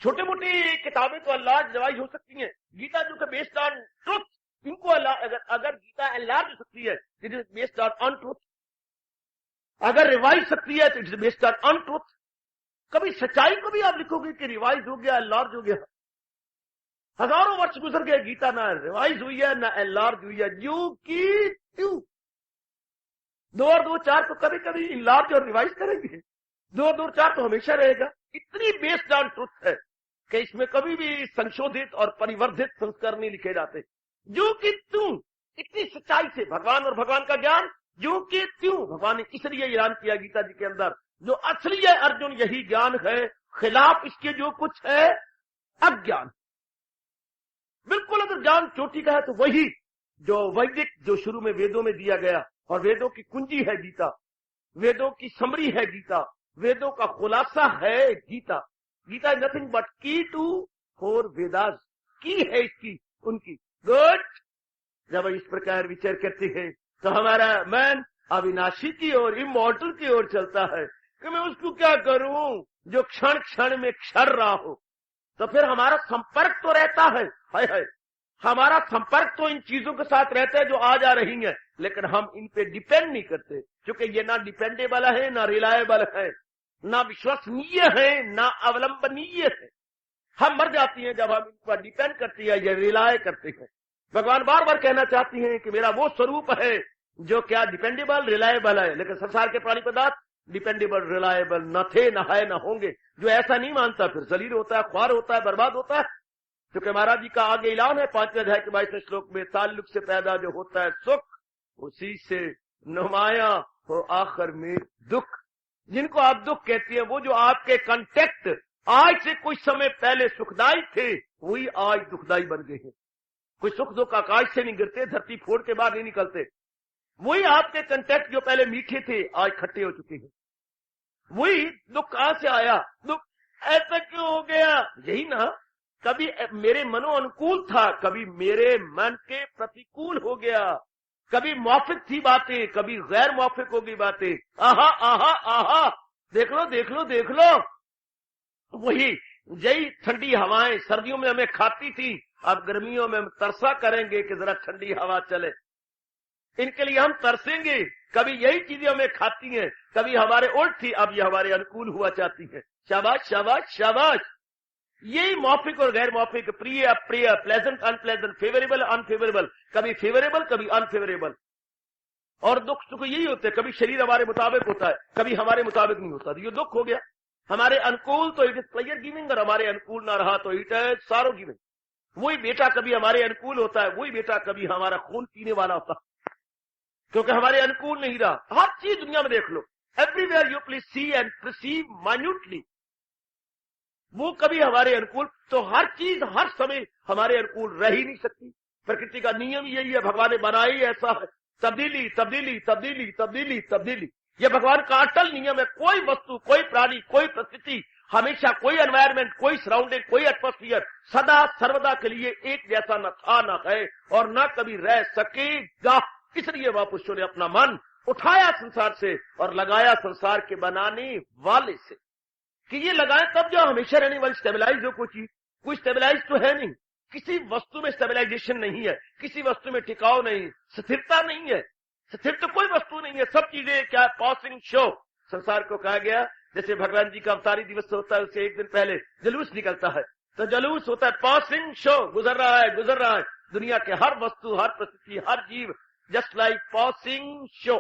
छोटे मोटी किताबें तो एनलार्ज रिवाइज हो सकती हैं, गीता जो कि बेस्ड ऑन ट्रुथ, इनको अगर गीता एनलार्ज हो सकती है, it is based on untruth. अगर रिवाइज सकती है तो it is based on untruth. कभी सच्चाई को भी आप लिखोगे कि रिवाइज हो गया, एनलार्ज हो गया। हजारों वर्ष गुजर गए, गीता ना रिवाइज हुई है ना एनलार्ज हुई है। यू की टू, 2 और 2 4 तो कभी कभी एनलार्ज और रिवाइज करेंगे, 2 और 2 4 तो हमेशा रहेगा। इतनी बेस्ड ऑन ट्रुथ है कि इसमें कभी भी संशोधित और परिवर्धित संस्कार नहीं लिखे जाते। जो कि तुम, इतनी सच्चाई से भगवान और भगवान का ज्ञान, जो कि त्यों भगवान ने इसलिए ऐलान किया गीता जी के अंदर, जो असली है अर्जुन यही ज्ञान है, खिलाफ इसके जो कुछ है अज्ञान। बिल्कुल अगर ज्ञान चोटी का है तो वही जो वैदिक, जो शुरू में वेदों में दिया गया, और वेदों की कुंजी है गीता, वेदों की समरी है गीता, वेदों का खुलासा है Gita. Gita is nothing but key to 4 Vedas, key है इसकी उनकी। गुड, जब इस प्रकार विचार करते हैं तो हमारा मन अविनाशी की ओर, इमॉर्टल की ओर चलता है कि मैं उसको क्या करूं जो क्षण क्षण में क्षर रहा हो। तो फिर हमारा संपर्क तो रहता है, हाय हाय, हमारा संपर्क तो इन चीजों के साथ रहता है जो आ जा रही हैं, लेकिन हम इन पे डिपेंड नहीं करते, क्योंकि ये ना डिपेंडेबल है, ना रिलायबल है, ना विश्वसनीय है, ना अवलंबनीय है। हम मर जाती हैं जब हम इन पर डिपेंड करती है या रिलाय करते हैं। भगवान बार बार कहना चाहती हैं कि मेरा वो स्वरूप है जो क्या डिपेंडेबल, रिलायबल है, लेकिन संसार के प्राणी पदार्थ डिपेंडेबल, रिलायबल न थे, न है, न होंगे। जो ऐसा नहीं मानता फिर जलील होता है, ख्वार होता है, बर्बाद होता है। क्योंकि महाराज जी का आगे ऐलान है 5वें अध्याय के 22वें श्लोक में, ताल्लुक से पैदा जो होता है सुख, उसी से नुमाया हो आखिर में दुख। जिनको आप दुख कहती है, वो जो आपके कांटेक्ट आज से कुछ समय पहले सुखदायी थे, वही आज दुखदायी बन गए हैं। कुछ सुख दुख आकाश से नहीं गिरते, धरती फोड़ के बाहर नहीं निकलते। वही आपके कंटेक्ट जो पहले मीठे थे, आज खट्टे हो चुके हैं। वही दुख कहां से आया, दुख ऐसा क्यों हो गया, यही ना, कभी मेरे मनो अनुकूल था, कभी मेरे मन के प्रतिकूल हो गया, कभी मौफिक थी बातें, कभी गैर मौफिक हो गई बातें। आहा आहा आहा, देख लो देख लो देख लो, वही यही ठंडी हवाएं सर्दियों में हमें खाती थी, अब गर्मियों में हम तरसा करेंगे कि जरा ठंडी हवा चले। इनके लिए हम तरसेंगे। कभी यही चीजें हमें खाती हैं, कभी हमारे उल्ट थी, अब ये हमारे अनुकूल हुआ चाहती है। शाबाश शाबाश शाबाश। यही मौफिक और गैर मौफिक, प्रिय अप्रिय, प्लेजेंट अनप्लेजेंट, फेवरेबल अनफेवरेबल, कभी फेवरेबल कभी अनफेवरेबल। और दुख सुख यही होते हैं, कभी शरीर हमारे मुताबिक होता है, कभी हमारे मुताबिक नहीं होता। ये दुख हो गया। हमारे अनुकूल तो इट इज प्लेजर गिविंग, और हमारे अनुकूल ना रहा तो इट इज सारो गिविंग। वही बेटा कभी हमारे अनुकूल होता है, वही बेटा कभी हमारा खून पीने वाला होता है, क्योंकि हमारे अनुकूल नहीं रहा। हर चीज दुनिया में देख लो, everywhere you please see and perceive minutely, वो कभी हमारे अनुकूल, तो हर चीज हर समय हमारे अनुकूल रह ही नहीं सकती। प्रकृति का नियम यही है, भगवान ने बनाया ही ऐसा है, तब्दीली तब्दीली तब्दीली तब्दीली तब्दीली। यह भगवान का अटल नियम है। कोई वस्तु, कोई प्राणी, कोई परिस्थिति, हमेशा कोई एनवायरमेंट, कोई सराउंडिंग, कोई एटमॉस्फियर सदा सर्वदा के लिए एक जैसा न था, न है और न कभी रह सकेगा। इसलिए महापुरुषों ने अपना मन उठाया संसार से और लगाया संसार के बनाने वाले से, कि ये लगाए तब जो हमेशा रहने वाली स्टेबलाइज हो कोई चीज। कोई स्टेबलाइज तो है नहीं, किसी वस्तु में स्टेबलाइजेशन नहीं है, किसी वस्तु में टिकाव नहीं, स्थिरता नहीं है। स्थिर तो कोई वस्तु नहीं है, सब चीजें क्या पासिंग शो। संसार को कहा गया जैसे भगवान जी का अवतारी दिवस होता है, उससे एक दिन पहले जुलूस निकलता है, तो जुलूस होता है पासिंग शो, गुजर रहा है गुजर रहा है। दुनिया के हर वस्तु, हर परिस्थिति, हर जीव जस्ट लाइक पासिंग शो,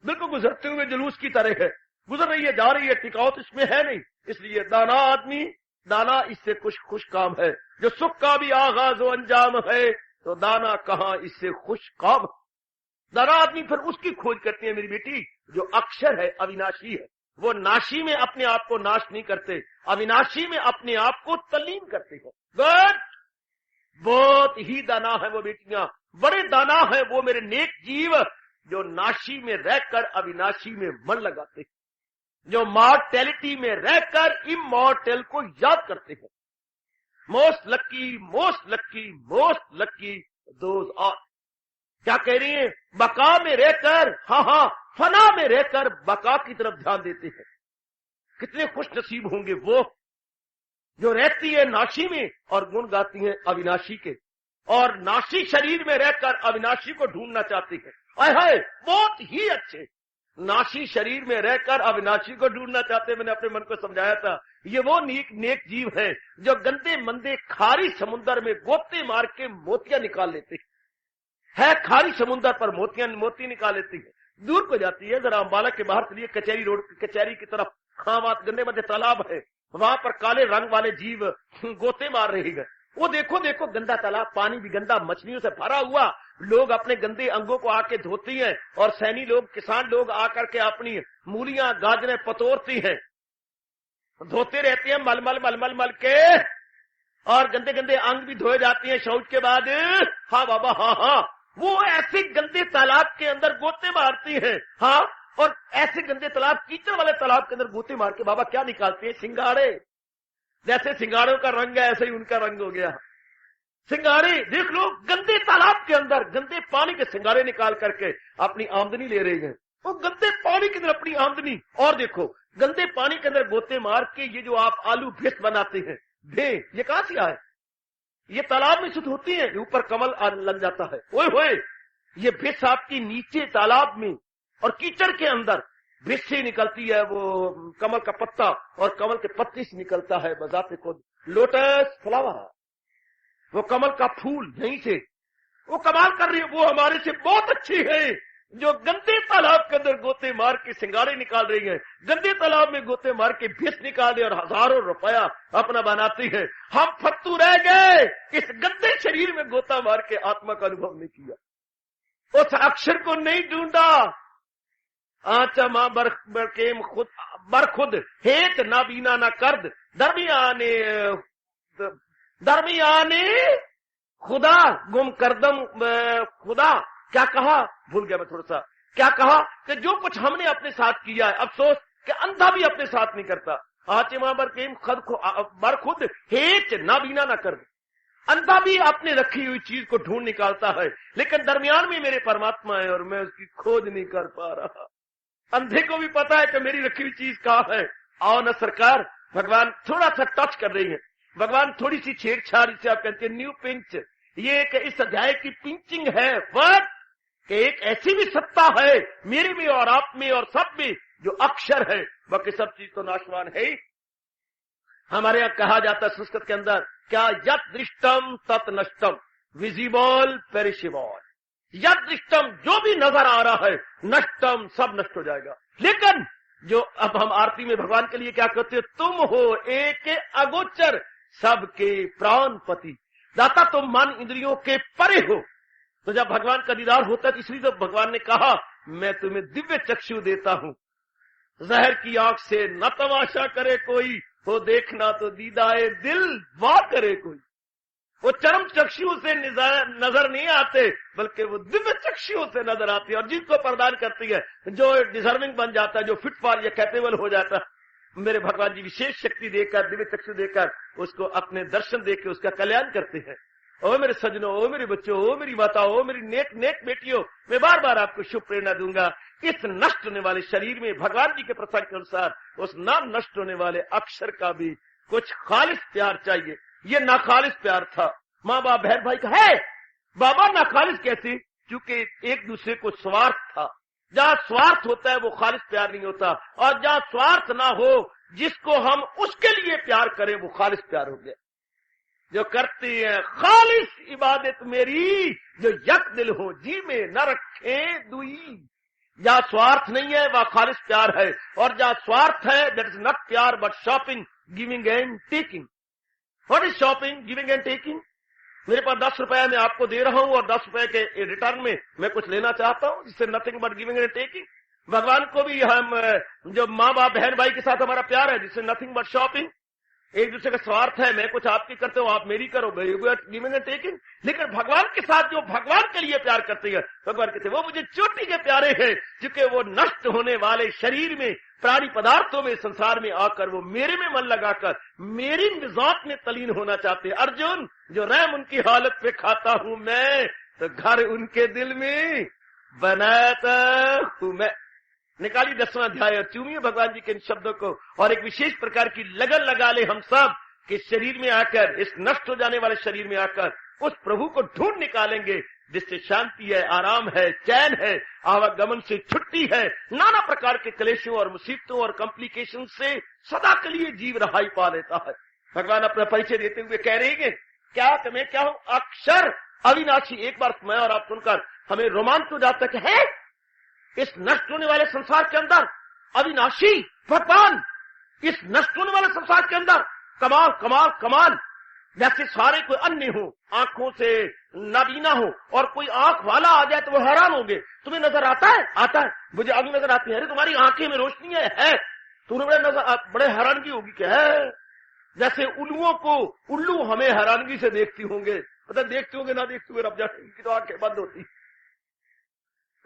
बिल्कुल गुजरते हुए जुलूस की तरह है, गुजर रही है, जा रही है, टिकाव तो इसमें है नहीं। इसलिए दाना आदमी, दाना इससे खुश काम है। जो सुख का भी आगाज व अंजाम है, तो दाना कहां इससे खुश काम। दाना आदमी फिर उसकी खोज करती है मेरी बेटी, जो अक्षर है, अविनाशी है। वो नाशी में अपने आप को नाश नहीं करते, अविनाशी में अपने आप को तल्लीन करते हैं। गुड, बहुत ही दाना है वो बेटियां, बड़े दाना है वो मेरे नेक जीव, जो नाशी में रहकर अविनाशी में मन लगाते हैं, जो मॉर्टेलिटी में रहकर इमॉर्टल को याद करते हैं। Most lucky most lucky most lucky those are. क्या कह रही है, बका में रहकर, हाँ फना में रहकर बका की तरफ ध्यान देते हैं। कितने खुश नसीब होंगे वो जो रहती है नाशी में और गुण गाती है अविनाशी के, और नाशी शरीर में रहकर अविनाशी को ढूंढना चाहती है। हाय, बहुत ही अच्छे। नाशी शरीर में रहकर अविनाशी को ढूंढना चाहते। मैंने अपने मन को समझाया था, ये वो नेक जीव हैं जो गंदे मंदे खारी समुद्र में गोते मार के मोतियां निकाल लेते है। खारी समुद्र पर मोती निकाल लेती है। दूर को जाती है, जरा अम्बाला के बाहर चलिए, कचहरी रोड, कचहरी की तरफ, खावात गंदे मंदे तालाब है, वहां पर काले रंग वाले जीव गोते मार रहे हैं। वो देखो देखो, गंदा तालाब, पानी भी गंदा, मछलियों से भरा हुआ। लोग अपने गंदे अंगों को आके धोती हैं, और सैनी लोग, किसान लोग आकर के अपनी मूलियां गाजरें पतोरती हैं, धोते रहते हैं मल मल मल मल मल के, और गंदे गंदे अंग भी धोए जाती हैं शौच के बाद। हाँ बाबा, हाँ, वो ऐसे गंदे तालाब के अंदर गोते मारती हैं। हाँ, और ऐसे गंदे तालाब, कीचड़ वाले तालाब के अंदर गोते मार के बाबा क्या निकालते हैं, सिंगाड़े। जैसे सिंगाड़ों का रंग है, ऐसे ही उनका रंग हो गया। सिंगारे देख लो, गंदे तालाब के अंदर गंदे पानी के सिंगारे निकाल करके अपनी आमदनी ले रहे हैं। वो गंदे पानी के अंदर अपनी आमदनी। और देखो, गंदे पानी के अंदर गोते मार के ये जो आप आलू भिस बनाते हैं, भे, ये कहां से आए? ये तालाब में शुद्ध होती है, ऊपर कमल लग जाता है। ओए होए, ये भिस आपकी नीचे तालाब में और कीचड़ के अंदर भिस से निकलती है, वो कमल का पत्ता, और कमल के पत्ते से निकलता है बजाते खुद लोटस फ्लावर, वो कमल का फूल। यहीं से वो कमाल कर रही है। वो हमारे से बहुत अच्छी है जो गंदे तालाब के अंदर गोते मार के सिंगारे निकाल रही है, गंदे तालाब में गोते मार के भिस निकाल दे और हजारों रुपया अपना बनाती है। हम फत्तू रह गए, इस गंदे शरीर में गोता मार के आत्मा का अनुभव नहीं किया, उस अक्षर को नहीं ढूंढा। आचा मां बरकेम खुद बरखुद हेत ना बीना ना कर्द दरमियाने खुदा गुम करदम खुदा। क्या कहा, भूल गया मैं थोड़ा सा। क्या कहा कि जो कुछ हमने अपने साथ किया है, अफसोस कि अंधा भी अपने साथ नहीं करता। आचे मां बरकेम बरखुद हेत ना बीना ना कर्द, अंधा भी अपने रखी हुई चीज को ढूंढ निकालता है, लेकिन दरमियान में मेरे परमात्मा है और मैं उसकी खोज नहीं कर पा रहा। अंधे को भी पता है कि मेरी रखी हुई चीज कहां है। आओ न सरकार, भगवान थोड़ा सा टच कर रही है, भगवान थोड़ी सी छेड़छाड़, जिसे आप कहते हैं न्यू पिंच। ये एक इस अध्याय की पिंचिंग है, बट कि एक ऐसी भी सत्ता है मेरे में और आप में और सब में जो अक्षर है, बाकी सब चीज तो नाशवान है। हमारे यहां कहा जाता है संस्कृत के अंदर, क्या यत दृष्टम तत् नष्टम, विजिबल पेरिशेबल। यत दृष्टम, जो भी नजर आ रहा है, नष्टम, सब नष्ट हो जाएगा। लेकिन जो अब हम आरती में भगवान के लिए क्या कहते हो, तुम हो एक अगोचर सबके प्राणपति, दाता तुम मन इंद्रियों के परे हो। तो जब भगवान का दीदार होता है, तो इसलिए तो भगवान ने कहा मैं तुम्हें दिव्य चक्षु देता हूं, जहर की आंख से न तमाशा करे कोई, वो देखना तो दीदाए दिल वाह करे कोई। वो चरम चक्षुओं से नजर नहीं आते, बल्कि वो दिव्य चक्षुओं से नजर आती है, और जिसको प्रदान करती है, जो डिजर्विंग बन जाता है, जो फिट फॉर या कैपेबल हो जाता है, मेरे भगवान जी विशेष शक्ति देकर, दिव्य चक्षु देकर उसको अपने दर्शन देकर उसका कल्याण करते हैं। ओ मेरे सजनों, ओ मेरे बच्चों, ओ मेरी माताओं, ओ मेरी नेक नेक बेटियों, मैं बार बार आपको शुभ प्रेरणा दूंगा। इस नष्ट होने वाले शरीर में भगवान जी के प्रसंग के अनुसार उस ना नष्ट होने वाले अक्षर का भी कुछ खालिस प्यार चाहिए। ये नाखालिस प्यार था, माँ बाप बहन भाई का है। बाबा नाखालिस कैसे? क्योंकि एक दूसरे को स्वार्थ था। जहां स्वार्थ होता है वो खालिस प्यार नहीं होता, और जहां स्वार्थ ना हो, जिसको हम उसके लिए प्यार करें, वो खालिस प्यार हो गया। जो करती है खालिस इबादत मेरी, जो यक दिल हो जी में न रखे दुई। जहां स्वार्थ नहीं है वह खालिस प्यार है, और जहां स्वार्थ है दैट इज नॉट प्यार but shopping, giving and taking. What is shopping, giving and taking? मेरे पास 10 रुपया मैं आपको दे रहा हूं और 10 रुपए के रिटर्न में मैं कुछ लेना चाहता हूं, जिससे nothing but giving and taking. भगवान को भी हम जो माँ बाप बहन भाई के साथ हमारा प्यार है, जिससे नथिंग बट शॉपिंग। एक दूसरे का स्वार्थ है, मैं कुछ आपकी करते हो, आप मेरी करो, गिविंग एंड टेकिंग। लेकिन भगवान के साथ जो भगवान के लिए प्यार करते हैं, भगवान कहते हैं वो मुझे चोटी के प्यारे हैं, क्योंकि वो नष्ट होने वाले शरीर में, प्राणी पदार्थों में, संसार में आकर वो मेरे में मन लगाकर मेरी मिजाज में तलीन होना चाहते हैं। अर्जुन, जो रहम उनकी हालत पे खाता हूं मैं, तो घर उनके दिल में बनाता हूं मैं। निकाली 10वां अध्याय और चूमिए भगवान जी के इन शब्दों को, और एक विशेष प्रकार की लगन लगा ले हम सब कि शरीर में आकर, इस नष्ट हो जाने वाले शरीर में आकर उस प्रभु को ढूंढ निकालेंगे, जिससे शांति है, आराम है, चैन है, आवागमन से छुट्टी है, नाना प्रकार के क्लेशों और मुसीबतों और कॉम्प्लिकेशन से सदा के लिए जीव रहाई पा लेता है। भगवान अपना परिचय देते हुए कह रहे हैं, क्या कि मैं क्या हूं? अक्षर अविनाशी। एक बार मैं और आप सुनकर हमें रोमांच हो जाता है, इस नष्ट होने वाले संसार के अंदर अविनाशी भगवान, इस नष्ट होने वाले संसार के अंदर कमाल कमाल कमाल। जैसे सारे कोई अन्य हो, आंखों से नाबीना हो, और कोई आंख वाला आ जाए तो वो हैरान होंगे। तुम्हें नजर आता है? आता है। मुझे अभी नजर आती है। अरे तुम्हारी आंखें में रोशनी है। तुम्हें बड़े हैरानगी होगी क्या है? जैसे उल्लुओं को, उल्लू हमें हैरानगी से देखती होंगे, मतलब देखते होंगे ना देखते हुए रब जाते, इनकी तो आंखें बंद होती।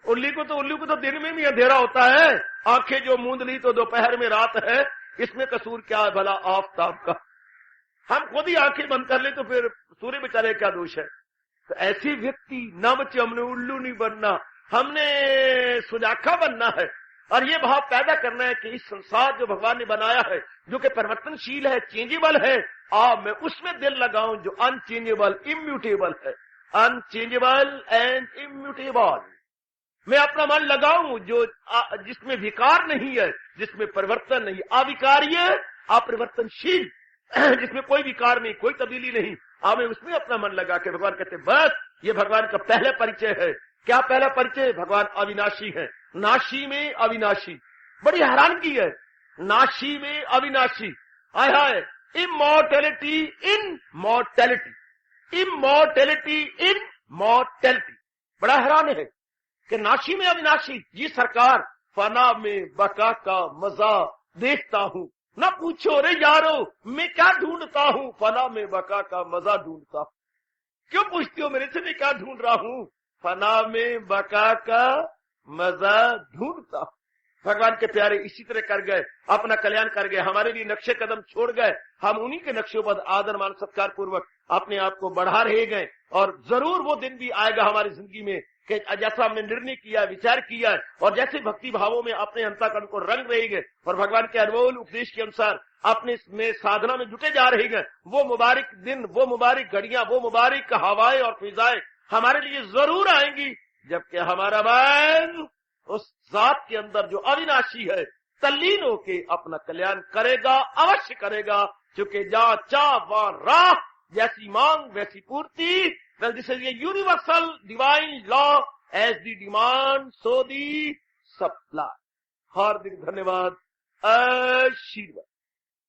उल्लू को तो दिन में भी अंधेरा होता है। आंखें जो मूंद ली तो दोपहर में रात है, इसमें कसूर क्या है भला आफताब का? हम खुद ही आंखें बंद कर ले तो फिर सूर्य बेचारे क्या दोष है। तो ऐसे व्यक्ति न बच्चे, हमने उल्लू नहीं बनना, हमने सुजाखा बनना है और ये भाव पैदा करना है कि इस संसार जो भगवान ने बनाया है, जो कि परिवर्तनशील है, चेंजेबल है, मैं उसमें दिल लगाऊं जो अनचेंजेबल, इम्यूटेबल है। अनचेंजेबल एंड इम्यूटेबल मैं अपना मन लगाऊं जो जिसमें विकार नहीं है, जिसमें परिवर्तन नहीं, अविकार्य अपरिवर्तनशील, जिसमें कोई विकार नहीं, कोई तब्दीली नहीं, मैं उसमें अपना मन लगा के, भगवान कहते बस ये भगवान का पहला परिचय है। क्या पहला परिचय? भगवान अविनाशी है, नाशी में अविनाशी। बड़ी हैरानगी है, नाशी में अविनाशी। आय हाय, इमॉर्टेलिटी इन मॉर्टेलिटी, इमॉर्टेलिटी इन मॉर्टेलिटी। बड़ा हैरान है कि नाशी में अविनाशी। ये सरकार फना में बका का मजा देखता हूं, ना पूछो रे यारो मैं क्या ढूंढता हूं, फना में बका का मजा ढूंढता हूं। क्यों पूछती हो मेरे से? मैं क्या ढूंढ रहा हूं? फना में बका का मजा ढूंढता हूं। भगवान के प्यारे इसी तरह कर गए, अपना कल्याण कर गए, हमारे लिए नक्शे कदम छोड़ गए। हम उन्हीं के नक्शों पर आदर मान सत्कार पूर्वक अपने आप को बढ़ा रहे गए और जरूर वो दिन भी आएगा हमारी जिंदगी में कि जैसा हमने निर्णय किया, विचार किया और जैसे भक्ति भावों में अपने अंतःकरण को रंग रहेंगे और भगवान के अनमोल उपदेश के अनुसार अपने में साधना में जुटे जा रहेंगे, वो मुबारक दिन, वो मुबारक घड़ियां, वो मुबारक हवाएं और फिजाएं हमारे लिए जरूर आएंगी, जबकि हमारा मन उस जात के अंदर जो अविनाशी है तल्लीन होके अपना कल्याण करेगा, अवश्य करेगा। क्योंकि जहां चाह वहां राह, जैसी मांग वैसी पूर्ति। Well, this is a universal divine law, as the demand, so the supply. हार्दिक धन्यवाद, आशीर्वाद।